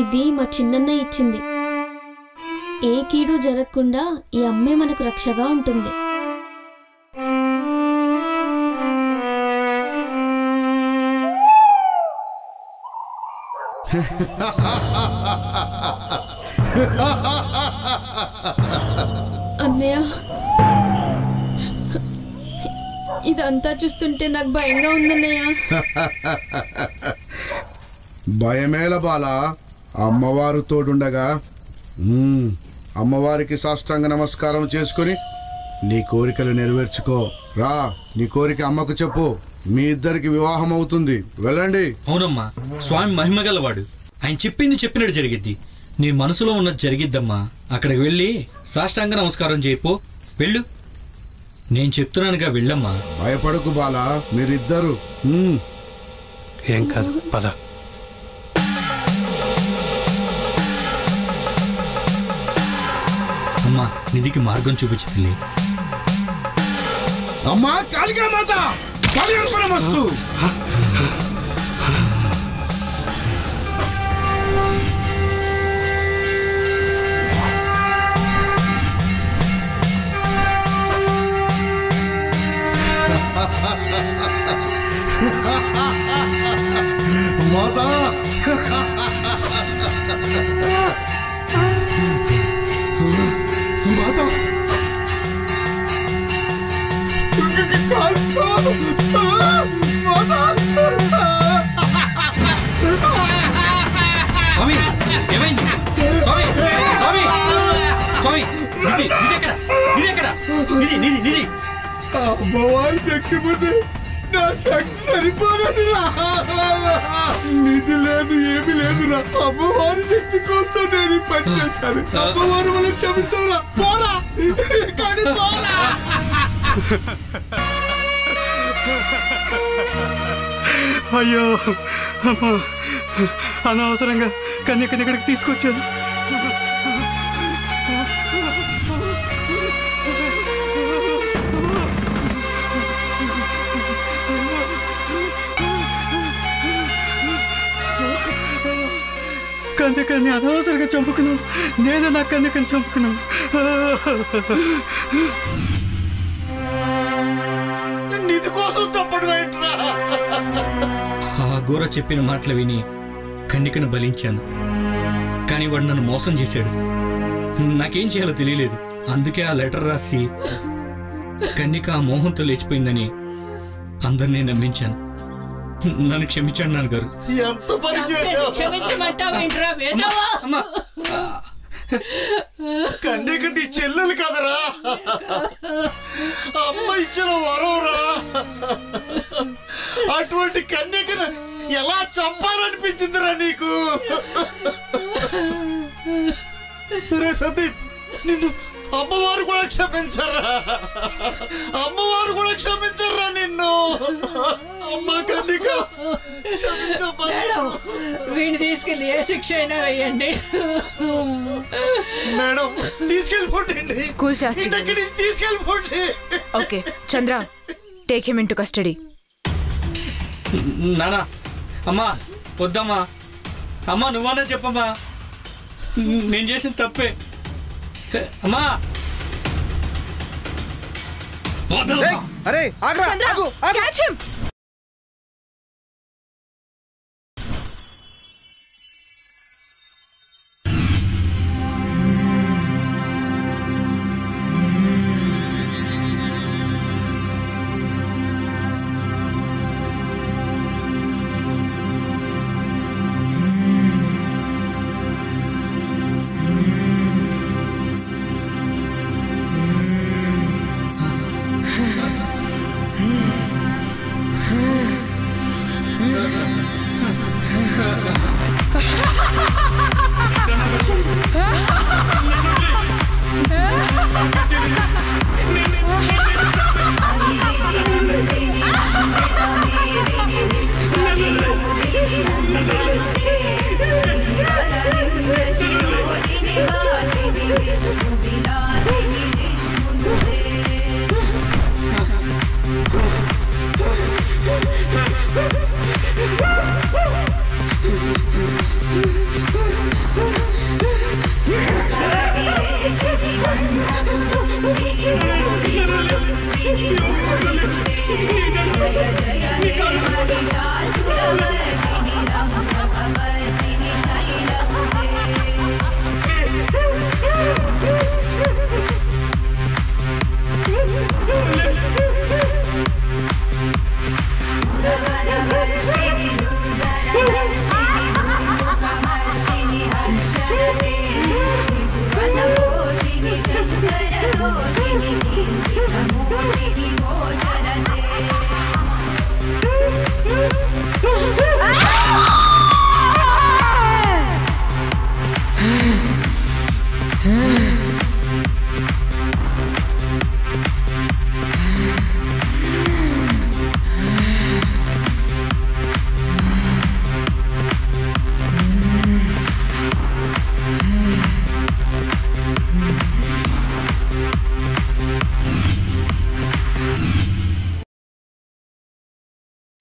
ఇది మా చిన్నన్న ఇచ్చింది. ఏ కీడు జరగకుండా ఈ అమ్మే మనకు రక్షగా ఉంటుంది. అన్నయ్య, ఇదంతా చూస్తుంటే నాకు భయంగా ఉందన్నయ్య. భయమేల బాల. అమ్మవారు తోడుండగా అమ్మవారికి సాష్టాంగ నమస్కారం చేసుకుని నీ కోరికలు నెరవేర్చుకో. రా, నీ కోరిక అమ్మకు చెప్పు. మీ ఇద్దరికి వివాహం అవుతుంది. వెళ్ళండి. అవునమ్మా, స్వామి మహిమగలవాడు. ఆయన చెప్పింది చెప్పినట్టు జరిగిద్ది. నీ మనసులో ఉన్నది జరిగిద్దమ్మా. అక్కడికి వెళ్ళి సాష్టాంగ నమస్కారం చేయిపో. వెళ్ళు. నేను చెప్తున్నానుగా, వెళ్ళమ్మా. భయపడకు బాల, మీరిద్దరు. ఏం కాదు, పద. అమ్మా, నిధికి మార్గం చూపించి తల్లి. అమ్మా కాళికా మాత, కళ్యాణమస్తు. మాత అమ్మవారి శక్తి పోతే నా శక్తి సరిపోదురా. నిధి లేదు, ఏమి లేదురా. అమ్మవారి శక్తి కోసం నేను పని చేశాను. అమ్మవారు మనం క్షమిస్తారా? పోరా కానీ పోరా. అయ్యో అమ్మా, అనవసరంగా కన్యకని ఇక్కడికి తీసుకొచ్చాను. కన్యకని అనవసరంగా చంపుకున్నాను. నేను నా కన్యకని చంపుకున్నాను. నిధి కోసం చంపడం ఏంట్రా? ఆ ఘోర చెప్పిన మాటలు విని కన్యకను బలించాను. కానీ వాడు నన్ను మోసం చేశాడు. నాకేం చేయాలో తెలియలేదు. అందుకే ఆ లెటర్ రాసి కన్యక ఆ మోహంతో లేచిపోయిందని అందరినీ నమ్మించాను. నన్ను క్షమించండి నాన్నగారు. ఎంత పని చేశావు? క్షమించమంటావేంట్రా వేదవా? కన్యక నీ చెల్లెలు కదరా, అమ్మ ఇచ్చిన వరంరా. అటువంటి కన్యకను ఎలా చంపాలనిపించిందిరా నీకు? రే సందీప్, నిన్ను అమ్మవారు కూడా క్షమించరా. అమ్మవారు కూడా క్షమించరా నిన్ను. అమ్మ కన్యక వీడిని తీసుకెళ్ళి ఏ శిక్ష అయినా వేయండి. మేడం తీసుకెళ్ళిపోండి. కూల్ శాస్త్రి, తీసుకెళ్ళిపోండి. ఓకే చంద్ర, టేక్ హిమ్ ఇంటు కస్టడీ. నానా, అమ్మా వద్దమ్మా. అమ్మా నువ్వన్నా చెప్పమ్మా, నేను చేసిన తప్పే. అమ్మా అరే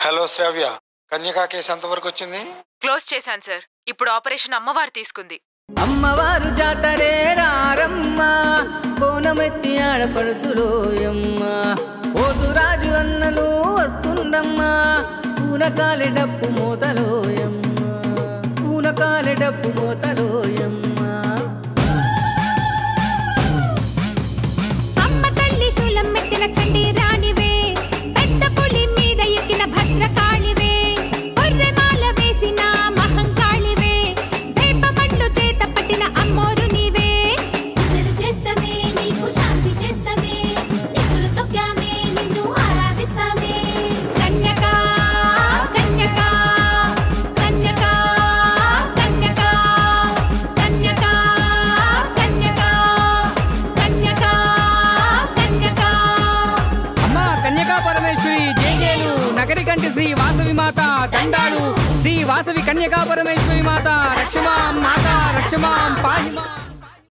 హలో శ్రావ్య, కన్యకా కేసు ఎంతవరకు వచ్చింది? క్లోజ్ చేశాను సార్. ఇప్పుడు ఆపరేషన్ అమ్మవారు తీసుకుంది. అమ్మవారు జాతరే రారమ్మ, బోనమెత్తి ఆడపడుచులోయమ్మ, పోతురాజు అన్నలు వస్తుండమ్మా, పూనకాలె డప్పు మోతలోయమ్మ, పూనకాలె డప్పు మోతలోయమ్మ. అమ్మ తల్లి శూలం మెట్టిన చండి రాణివే, పెద్ద పులి మీద ఎక్కిన భద్రకాళివే, ఒర్రెమాల వేసిన మహంకాళివే, వేప మండు చేత పట్టిన అమ్మోరు నీవే. పూజలు చేస్తమే నీకు శాంతి చేస్తమే, నిప్పులు తొక్కామే నిన్ను దండాలు శ్రీ వాసవి కన్యకా పరమేశ్వరి మాత రక్షమాం పాహిమాం